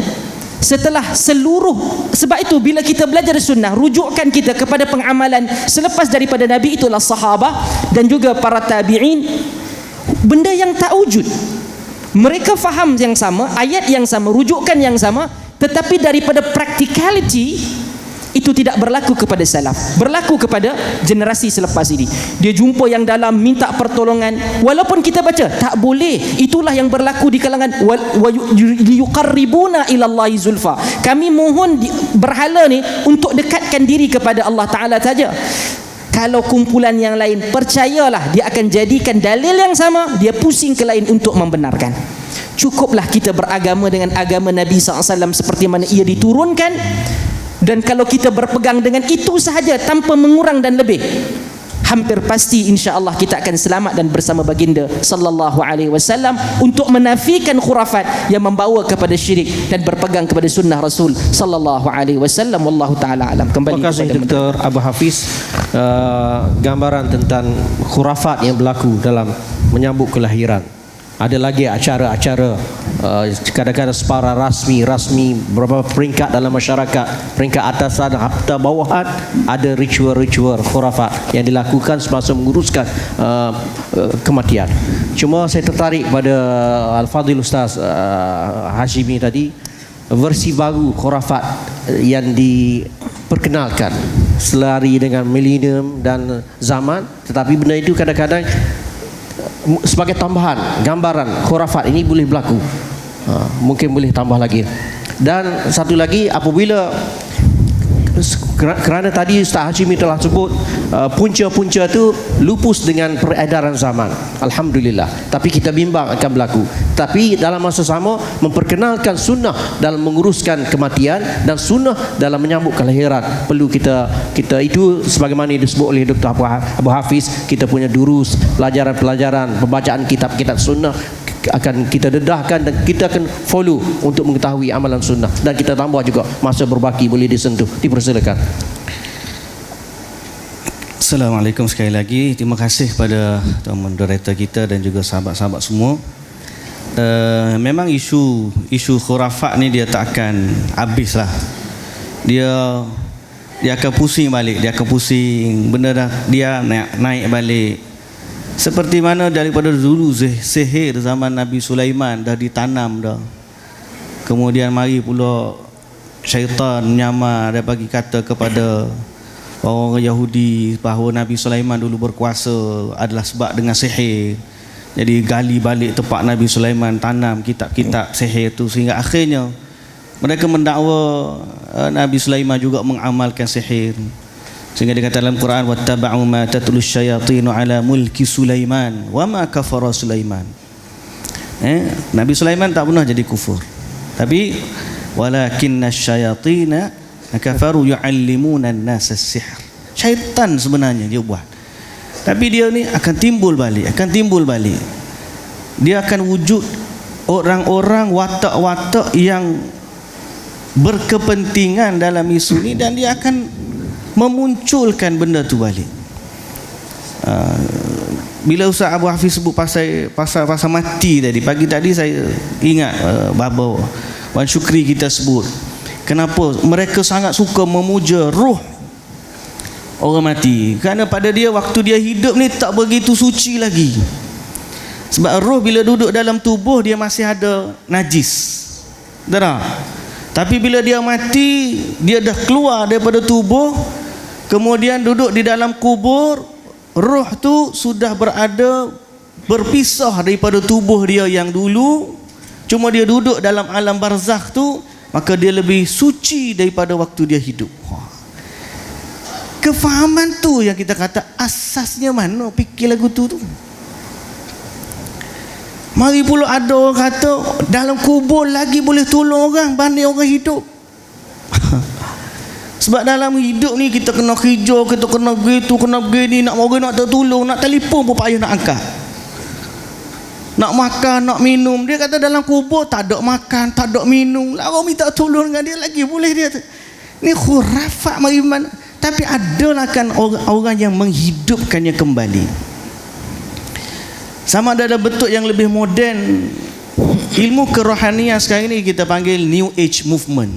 setelah seluruh, sebab itu bila kita belajar sunnah, rujukan kita kepada pengamalan selepas daripada Nabi itulah sahabah dan juga para tabi'in. Benda yang tak wujud, mereka faham yang sama, ayat yang sama, rujukan yang sama, tetapi daripada practicality itu tidak berlaku kepada salaf, berlaku kepada generasi selepas ini. Dia jumpa yang dalam, minta pertolongan, walaupun kita baca tak boleh. Itulah yang berlaku di kalangan yuqarribuna ila Allahi zulfa. Kami mohon berhala ni untuk dekatkan diri kepada Allah Ta'ala saja. Kalau kumpulan yang lain, percayalah dia akan jadikan dalil yang sama, dia pusing ke lain untuk membenarkan. Cukuplah kita beragama dengan agama Nabi SAW seperti mana ia diturunkan, dan kalau kita berpegang dengan itu sahaja tanpa mengurang dan lebih, hampir pasti insya-Allah kita akan selamat dan bersama baginda sallallahu alaihi wasallam untuk menafikan khurafat yang membawa kepada syirik dan berpegang kepada sunnah Rasul sallallahu alaihi wasallam. Wallahu taala alam. Kembali kepada Dr. Abu Hafiz, gambaran tentang khurafat yang berlaku dalam menyambut kelahiran. Ada lagi acara-acara, kadang-kadang separa rasmi beberapa peringkat dalam masyarakat, peringkat atasan atau bawahan, ada ritual khurafat yang dilakukan semasa menguruskan kematian. Cuma saya tertarik pada Al-Fadhil Ustaz Hashimi tadi, versi baru khurafat yang diperkenalkan selari dengan milenium dan zaman, tetapi benda itu kadang-kadang sebagai tambahan, gambaran khurafat ini boleh berlaku. Mungkin boleh tambah lagi. Dan satu lagi, apabila kerana tadi Ustaz Hashimi telah sebut punca-punca itu lupus dengan peredaran zaman, alhamdulillah, tapi kita bimbang akan berlaku. Tapi dalam masa sama memperkenalkan sunnah dalam menguruskan kematian dan sunnah dalam menyambut kelahiran perlu kita itu sebagaimana disebut oleh Dr. Abu Hafiz, kita punya durus, pelajaran-pelajaran, pembacaan kitab-kitab sunnah akan kita dedahkan dan kita akan follow untuk mengetahui amalan sunnah, dan kita tambah juga masa berbaki boleh disentuh. Dipersilakan. Assalamualaikum sekali lagi. Terima kasih kepada tuan moderator kita dan juga sahabat-sahabat semua. Memang isu khurafat ni dia tak akan habis lah. Dia akan pusing balik, benda dah dia naik balik. Seperti mana daripada dulu sihir zaman Nabi Sulaiman dah ditanam dah. Kemudian mari pula syaitan menyamar dan bagi kata kepada orang Yahudi bahawa Nabi Sulaiman dulu berkuasa adalah sebab dengan sihir. Jadi gali balik tempat Nabi Sulaiman, tanam kitab-kitab sihir itu, sehingga akhirnya mereka mendakwa Nabi Sulaiman juga mengamalkan sihir. Sehingga dikatakan dalam Quran, wattaba'u ma tatlu syayatinu ala mulki Sulaiman wa ma kafara Sulaiman. Nabi Sulaiman tak pernah jadi kufur, tapi walakinna syayatina kafaru yu'allimuna an-nas as-sihr. Syaitan sebenarnya dia buat, tapi dia ni akan timbul balik. Dia akan wujud orang-orang watak-watak yang berkepentingan dalam isu ni, dan dia akan memunculkan benda tu balik. Bila Ustaz Abu Hafiz sebut pasal mati tadi, pagi tadi saya ingat Baba Wan Syukri kita sebut, kenapa mereka sangat suka memuja ruh orang mati, kerana pada dia waktu dia hidup ni tak begitu suci lagi. Sebab roh bila duduk dalam tubuh dia masih ada najis. Betul tak? Tapi bila dia mati, dia dah keluar daripada tubuh, kemudian duduk di dalam kubur, roh tu sudah berpisah daripada tubuh dia yang dulu. Cuma dia duduk dalam alam barzakh tu, maka dia lebih suci daripada waktu dia hidup. Kefahaman tu yang kita kata asasnya mana fikir lagu tu. Mari pula ada orang kata dalam kubur lagi boleh tolong orang banding orang hidup. Sebab dalam hidup ni kita kena kerja, kita kena gitu, kena begini, nak orang nak tertolong, nak telefon pun payah nak angkat. Nak makan, nak minum. Dia kata dalam kubur tak ada makan, tak ada minum. Lah orang minta tolong dengan dia lagi boleh dia. Ni khurafat mariman. Tapi adalah kan orang yang menghidupkannya kembali. Sama ada bentuk yang lebih moden. Ilmu kerohanian sekarang ini kita panggil New Age Movement,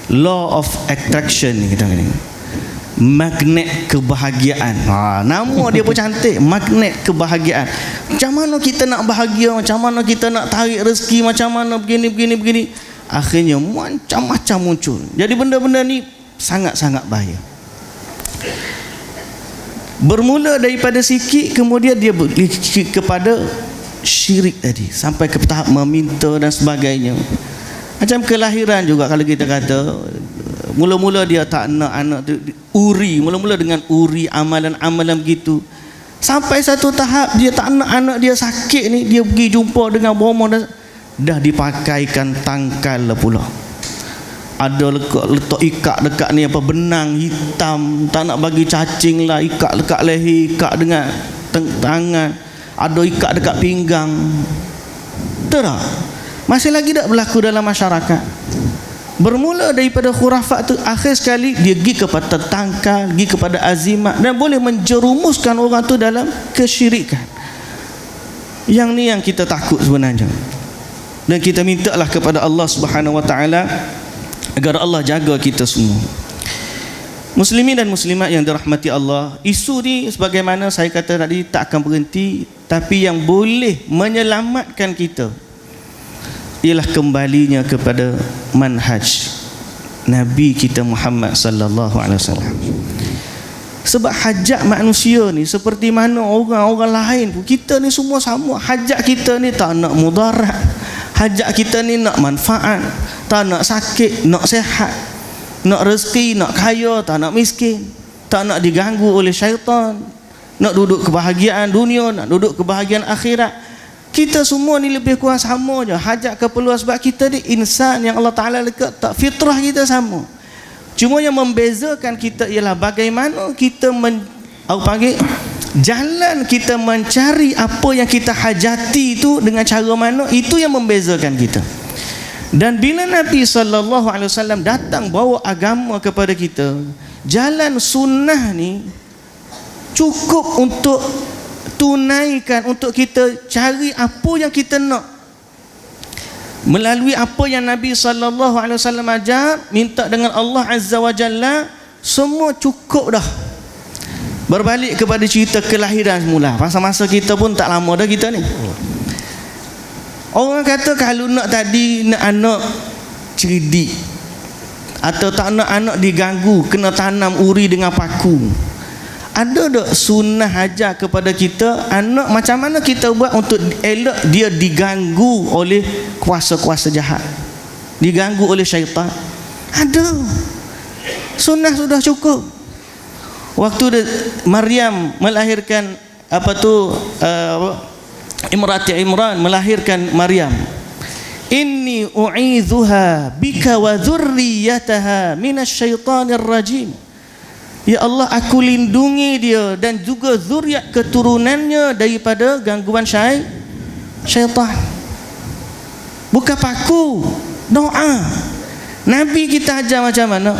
Law of Attraction kita ni. Magnet kebahagiaan. Nama dia pun cantik, magnet kebahagiaan. Macam mana kita nak bahagia, macam mana kita nak tarik rezeki, macam mana begini. Akhirnya macam-macam muncul. Jadi benda-benda ni sangat-sangat bahaya. Bermula daripada sikit, kemudian dia kepada syirik tadi, sampai ke tahap meminta dan sebagainya. Macam kelahiran juga, kalau kita kata mula-mula dia tak nak anak tu, mula-mula dengan amalan-amalan begitu, sampai satu tahap dia tak nak anak dia sakit ni, dia pergi jumpa dengan bomoh dan dah dipakaikan tangkal pula. Ada letak ikat dekat ni apa, benang hitam, tak nak bagi cacing lah, ikat dekat leher, ikat dengan tangan, ada ikat dekat pinggang. Betul tak? Masih lagi tak berlaku dalam masyarakat. Bermula daripada khurafat tu, akhir sekali dia pergi kepada tangkal, pergi kepada azimat, dan boleh menjerumuskan orang tu dalam kesyirikan. Yang ni yang kita takut sebenarnya. Dan kita mintalah kepada Allah Subhanahu Wa Taala agar Allah jaga kita semua. Muslimin dan muslimat yang dirahmati Allah, isu ni sebagaimana saya kata tadi tak akan berhenti, tapi yang boleh menyelamatkan kita ialah kembalinya kepada manhaj Nabi kita Muhammad sallallahu alaihi wasallam. Sebab hajat manusia ni seperti mana orang-orang lain pun, kita ni semua sama. Hajat kita ni tak nak mudarat, hajat kita ni nak manfaat, tak nak sakit, nak sehat, nak rezeki, nak kaya, tak nak miskin, tak nak diganggu oleh syaitan, nak duduk kebahagiaan dunia, nak duduk kebahagiaan akhirat. Kita semua ni lebih kurang sama je. Hajat keperluan, sebab kita ni insan yang Allah Ta'ala lekat tak, fitrah kita sama. Cuma yang membezakan kita ialah bagaimana kita jalan kita mencari apa yang kita hajati itu dengan cara mana, itu yang membezakan kita. Dan bila Nabi SAW datang bawa agama kepada kita, jalan sunnah ni cukup untuk tunaikan, untuk kita cari apa yang kita nak melalui apa yang Nabi SAW ajar, minta dengan Allah Azza wa Jalla, semua cukup dah. Berbalik kepada cerita kelahiran semula, masa-masa kita pun tak lama dah kita ni. Orang kata kalau nak tadi nak anak cerdik, atau tak nak anak diganggu, kena tanam uri dengan paku. Ada tak sunnah ajar kepada kita anak macam mana kita buat untuk elak dia diganggu oleh kuasa-kuasa jahat, diganggu oleh syaitan? Ada. Sunnah sudah cukup. Waktu Maryam melahirkan Imrati Imran melahirkan Maryam, inni u'idzuha bika wa dzurriyyataha minasyaitonir rajim. Ya Allah, aku lindungi dia dan juga zuriat keturunannya daripada gangguan syaitan. Bukan paku, doa. Nabi kita ajar macam mana?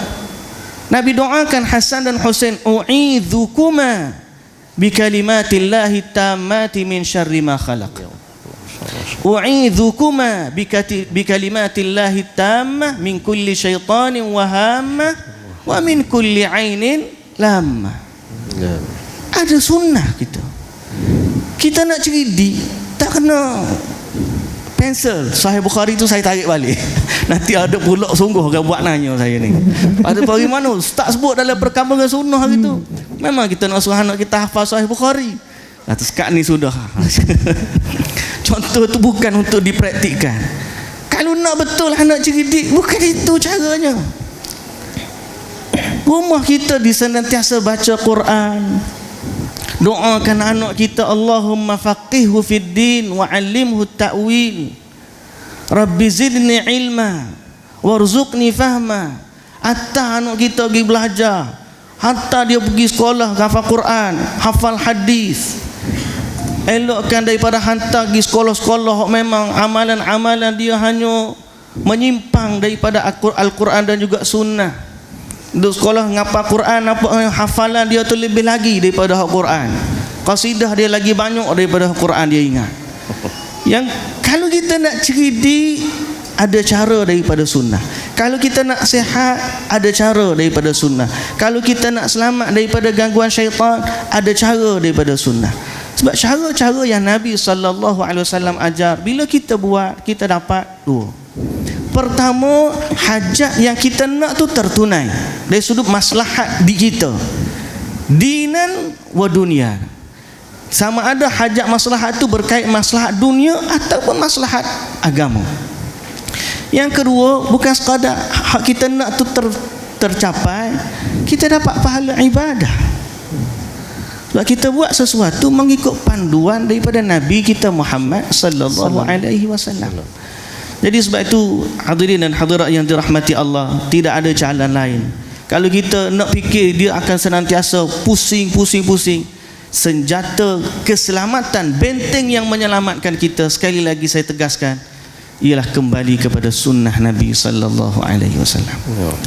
Nabi doakan Hasan dan Husain, u'idzukuma bikalimatillahi tammati min syarri ma khalaq. U'idzukuma bikalimatillahi tammah min kulli syaitanin wa hammah wa min kulli ainin lamma. Ada sunnah kita. Kita nak cerdik, tak kena pensel Sahih Bukhari tu saya tarik balik. Nanti ada pula sungguh orang buat nanya saya ni. Ada dari mana tak sebut dalam perkembangan sunnah hari tu. Memang kita nak suruh anak kita hafal Sahih Bukhari. Nah, sekat ni sudah. Contoh tu bukan untuk dipraktikkan. Kalau nak betul anak cerdik, bukan itu caranya. Rumah kita disenantiasa baca Quran. Doakan anak kita, Allahumma faqihhu fid din wa 'allimhu ta'wil. Rabbi zidni ilma warzuqni fahma. Hatta anak kita pergi belajar, hatta dia pergi sekolah hafal Quran, hafal hadis. Elokkan daripada hantar pergi sekolah-sekolah memang amalan-amalan dia hanya menyimpang daripada Al-Quran dan juga sunnah. Duduk sekolah ngapa Quran, apa hafalan dia tu lebih lagi daripada Al-Quran. Qasidah dia lagi banyak daripada Al-Quran dia ingat. Yang kalau kita nak cerdik, ada cara daripada sunnah. Kalau kita nak sihat, ada cara daripada sunnah. Kalau kita nak selamat daripada gangguan syaitan, ada cara daripada sunnah. Sebab cara-cara yang Nabi SAW ajar, bila kita buat, kita dapat dua. Pertama, hajat yang kita nak tu tertunai dari sudut maslahat di kita, dinan wa dunia. Sama ada hajat maslahat tu berkait maslahat dunia ataupun maslahat agama. Yang kedua, bukan sekadar hak kita nak tu tercapai, kita dapat pahala ibadah. Sebab kita buat sesuatu mengikut panduan daripada Nabi kita Muhammad sallallahu alaihi wasallam. Jadi sebab itu hadirin dan hadirat yang dirahmati Allah, tidak ada jalan lain. Kalau kita nak fikir dia akan senantiasa pusing, senjata keselamatan, benteng yang menyelamatkan kita, sekali lagi saya tegaskan, ialah kembali kepada sunnah Nabi sallallahu alaihi wasallam.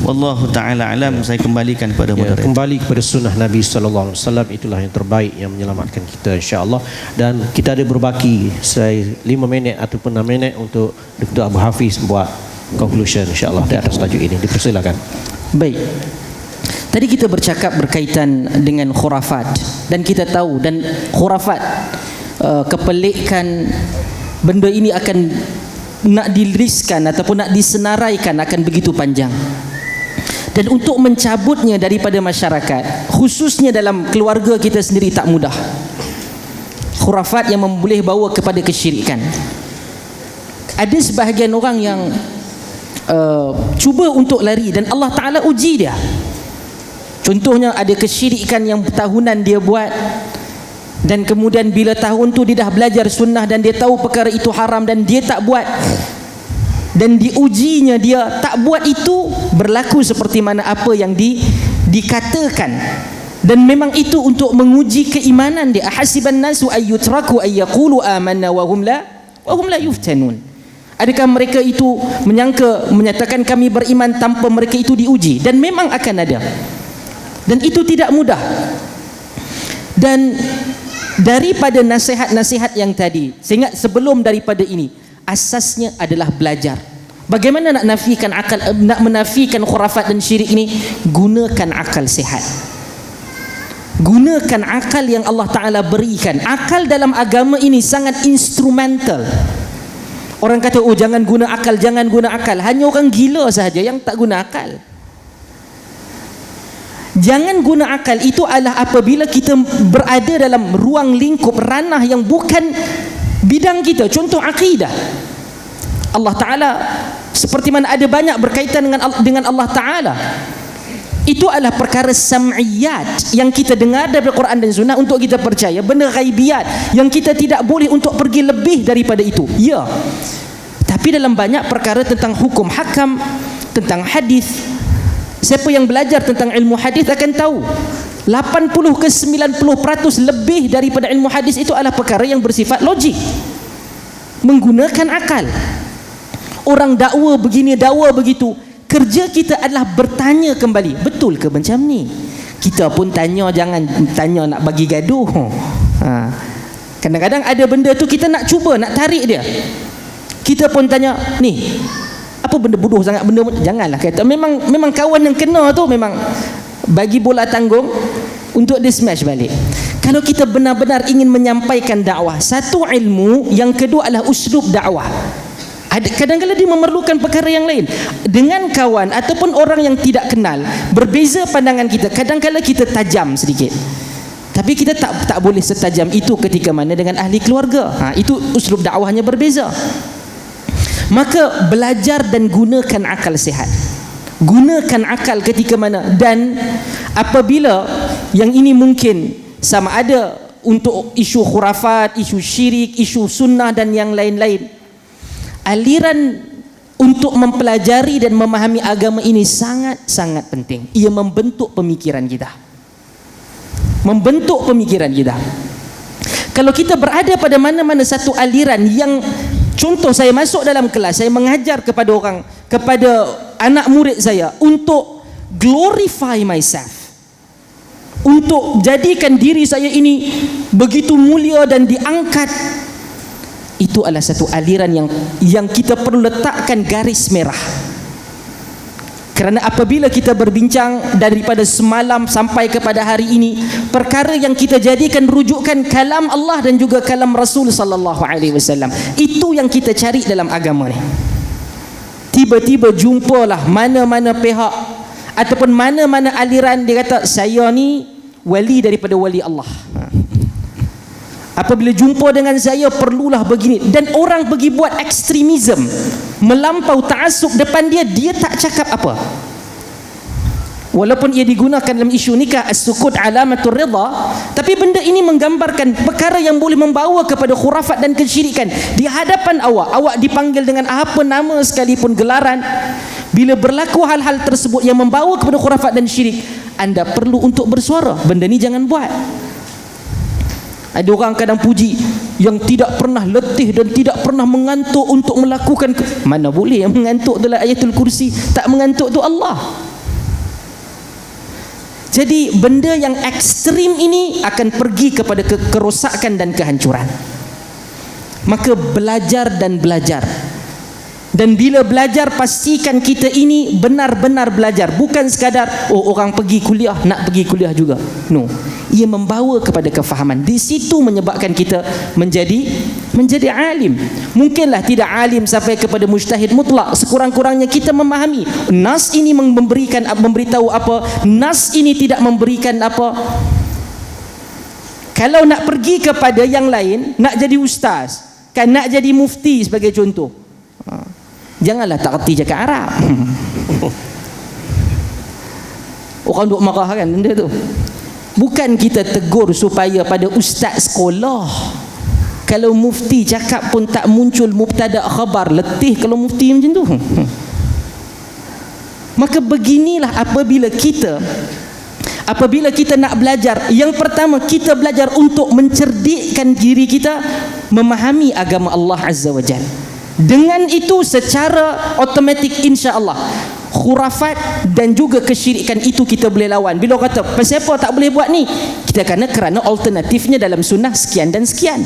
Wallahu taala alam. Saya kembalikan kepada moderator. Kembali kepada sunnah Nabi sallallahu alaihi wasallam, itulah yang terbaik yang menyelamatkan kita insya-Allah. Dan kita ada berbaki 5 minit ataupun 6 minit untuk Dr. Abu Hafiz buat conclusion insya-Allah di atas tajuk ini. Dipersilakan. Baik. Tadi kita bercakap berkaitan dengan khurafat, dan kita tahu dan khurafat, kepelikan benda ini akan nak diriskan ataupun nak disenaraikan akan begitu panjang. Dan untuk mencabutnya daripada masyarakat, khususnya dalam keluarga kita sendiri, tak mudah. Khurafat yang boleh bawa kepada kesyirikan. Ada sebahagian orang yang cuba untuk lari dan Allah Ta'ala uji dia. Contohnya ada kesyirikan yang tahunan dia buat, dan kemudian bila tahun tu dia dah belajar sunnah dan dia tahu perkara itu haram dan dia tak buat, dan diujinya dia tak buat itu, berlaku seperti mana apa yang dikatakan, dan memang itu untuk menguji keimanan dia. Ahasiban nasu ayyutraku ayyaqulu amanna wa hum la yuftanun. Adakah mereka itu menyatakan kami beriman tanpa mereka itu diuji? Dan memang akan ada, dan itu tidak mudah. Dan daripada nasihat-nasihat yang tadi, sehingga sebelum daripada ini, asasnya adalah belajar. Bagaimana nak nafikan akal, nak menafikan khurafat dan syirik ini? Gunakan akal sihat. Gunakan akal yang Allah Ta'ala berikan. Akal dalam agama ini sangat instrumental. Orang kata, oh jangan guna akal, jangan guna akal. Hanya orang gila sahaja yang tak guna akal. Jangan guna akal itu adalah apabila kita berada dalam ruang lingkup ranah yang bukan bidang kita. Contoh akidah. Allah Ta'ala, seperti mana ada banyak berkaitan dengan Allah Ta'ala, itu adalah perkara sam'iyat yang kita dengar daripada Quran dan Sunnah untuk kita percaya. Benda ghaibiyat yang kita tidak boleh untuk pergi lebih daripada itu. Ya, tapi dalam banyak perkara tentang hukum hakam, tentang hadis, siapa yang belajar tentang ilmu hadis akan tahu 80 ke 90% lebih daripada ilmu hadis itu adalah perkara yang bersifat logik, menggunakan akal. Orang dakwa begini, dakwa begitu, kerja kita adalah bertanya kembali, betul ke macam ni? Kita pun tanya, jangan tanya nak bagi gaduh. Kadang-kadang ada benda tu kita nak cuba, nak tarik dia, kita pun tanya, ni apa benda bodoh sangat, benda janganlah kata. Memang kawan yang kena tu memang bagi bola tanggung untuk dia smash balik. Kalau kita benar-benar ingin menyampaikan dakwah, satu ilmu, yang kedua adalah uslub dakwah. Kadang-kadang dia memerlukan perkara yang lain. Dengan kawan ataupun orang yang tidak kenal, berbeza pandangan kita. Kadang-kadang kita tajam sedikit, tapi kita tak boleh setajam itu ketika mana dengan ahli keluarga. Itu uslub dakwahnya berbeza. Maka belajar dan gunakan akal sihat. Gunakan akal ketika mana, dan apabila yang ini mungkin sama ada untuk isu khurafat, isu syirik, isu sunnah dan yang lain-lain, aliran untuk mempelajari dan memahami agama ini sangat-sangat penting. Ia membentuk pemikiran kita. Membentuk pemikiran kita. Kalau kita berada pada mana-mana satu aliran yang, contoh saya masuk dalam kelas, saya mengajar kepada orang, kepada anak murid saya untuk glorify myself, untuk jadikan diri saya ini begitu mulia dan diangkat, itu adalah satu aliran yang kita perlu letakkan garis merah. Kerana apabila kita berbincang daripada semalam sampai kepada hari ini, perkara yang kita jadikan rujukan kalam Allah dan juga kalam Rasul sallallahu alaihi wasallam, itu yang kita cari dalam agama ni. Tiba-tiba jumpalah mana-mana pihak ataupun mana-mana aliran, dia kata saya ni wali daripada wali Allah. Apabila jumpa dengan saya perlulah begini, dan orang pergi buat ekstremism, melampau ta'assub depan dia tak cakap apa. Walaupun ia digunakan dalam isu nikah, as-sukut alamatur ridha, tapi benda ini menggambarkan perkara yang boleh membawa kepada khurafat dan kesyirikan. Di hadapan awak dipanggil dengan apa nama sekalipun gelaran, bila berlaku hal-hal tersebut yang membawa kepada khurafat dan syirik, anda perlu untuk bersuara. Benda ni jangan buat. Ada orang kadang puji yang tidak pernah letih dan tidak pernah mengantuk untuk melakukan mana boleh, yang mengantuk adalah ayatul kursi, tak mengantuk tu Allah. Jadi benda yang ekstrim ini akan pergi kepada kerosakan dan kehancuran. Maka belajar dan belajar. Dan bila belajar, pastikan kita ini benar-benar belajar, bukan sekadar orang pergi kuliah nak pergi kuliah juga. No, ia membawa kepada kefahaman. Di situ menyebabkan kita menjadi alim. Mungkinlah tidak alim sampai kepada mujtahid mutlak, sekurang-kurangnya kita memahami nas ini memberitahu apa, nas ini tidak memberikan apa. Kalau nak pergi kepada yang lain, nak jadi ustaz, kan, nak jadi mufti sebagai contoh, janganlah tak kerti cakap Arab. Orang duk marah kan benda tu. Bukan kita tegur supaya pada ustaz sekolah, kalau mufti cakap pun tak muncul mubtada khabar, letih kalau mufti macam tu. Maka beginilah apabila kita nak belajar, yang pertama kita belajar untuk mencerdikkan diri kita memahami agama Allah Azza wa Jalla. Dengan itu secara automatik insya-Allah khurafat dan juga kesyirikan itu kita boleh lawan. Bila kata pasal apa tak boleh buat ni, kita kerana alternatifnya dalam sunnah sekian dan sekian.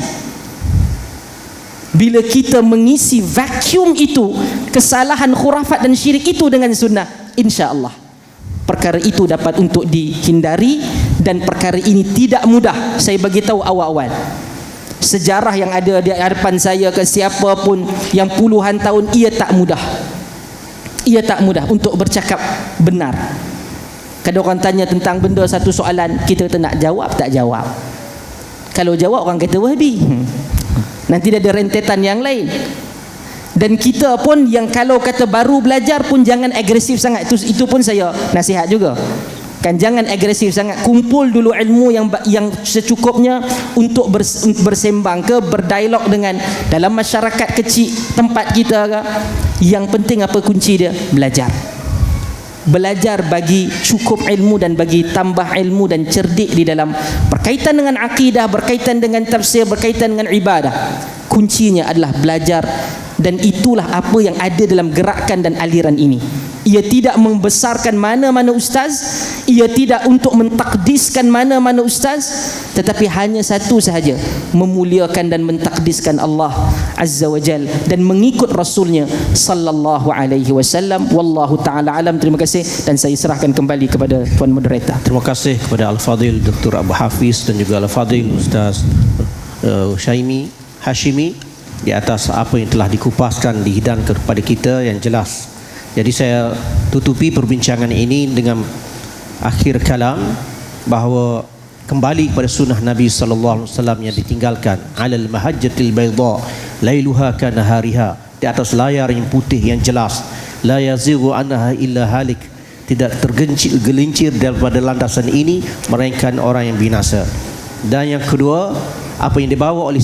Bila kita mengisi vacuum itu, kesalahan khurafat dan syirik itu dengan sunnah, insya-Allah perkara itu dapat untuk dihindari. Dan perkara ini tidak mudah. Saya bagi tahu awal-awal, sejarah yang ada di hadapan saya ke siapa pun yang puluhan tahun, ia tak mudah untuk bercakap benar. Kadang orang tanya tentang benda satu soalan, kita kata nak jawab tak jawab. Kalau jawab orang kata Wahabi, nanti ada rentetan yang lain. Dan kita pun yang kalau kata baru belajar pun jangan agresif sangat. Itu pun saya nasihat juga. Kan, jangan agresif sangat. Kumpul dulu ilmu yang secukupnya untuk bersembang ke, berdialog dengan dalam masyarakat kecil tempat kita ke. Yang penting apa kunci dia? Belajar bagi cukup ilmu dan bagi tambah ilmu dan cerdik di dalam berkaitan dengan akidah, berkaitan dengan tafsir, berkaitan dengan ibadah. Kuncinya adalah belajar, dan itulah apa yang ada dalam gerakan dan aliran ini. Ia tidak membesarkan mana-mana ustaz, ia tidak untuk mentakdiskan mana-mana ustaz, tetapi hanya satu sahaja, memuliakan dan mentakdiskan Allah Azza wa Jal dan mengikut Rasulnya sallallahu alaihi wasallam. Wallahu taala alam. Terima kasih dan saya serahkan kembali kepada tuan moderator. Terima kasih kepada Al-Fadhil Dr. Abu Hafiz dan juga Al-Fadhil Ustaz Hashimi di atas apa yang telah dikupaskan, dihidangkan kepada kita yang jelas. Jadi saya tutupi perbincangan ini dengan akhir kalam bahawa kembali kepada sunnah Nabi sallallahu alaihi wasallam yang ditinggalkan, alal mahajjatil bayda lailuha kanahariha, di atas layar yang putih yang jelas, la yazighu anha illa halik, tidak tergelincir daripada landasan ini melainkan orang yang binasa. Dan yang kedua, apa yang dibawa oleh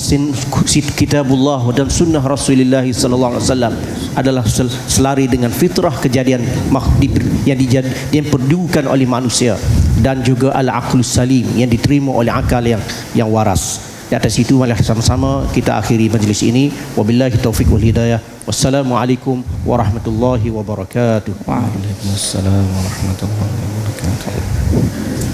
kitabullah dan sunnah Rasulullah sallallahu alaihi wasallam adalah selari dengan fitrah kejadian yang diperdukan oleh manusia, dan juga al-aqlus salim yang diterima oleh akal yang waras. Di atas itu marilah sama-sama kita akhiri majlis ini. Wabillahi taufiq wal hidayah. Wassalamualaikum warahmatullahi wabarakatuh. Waalaikumsalam warahmatullahi wabarakatuh.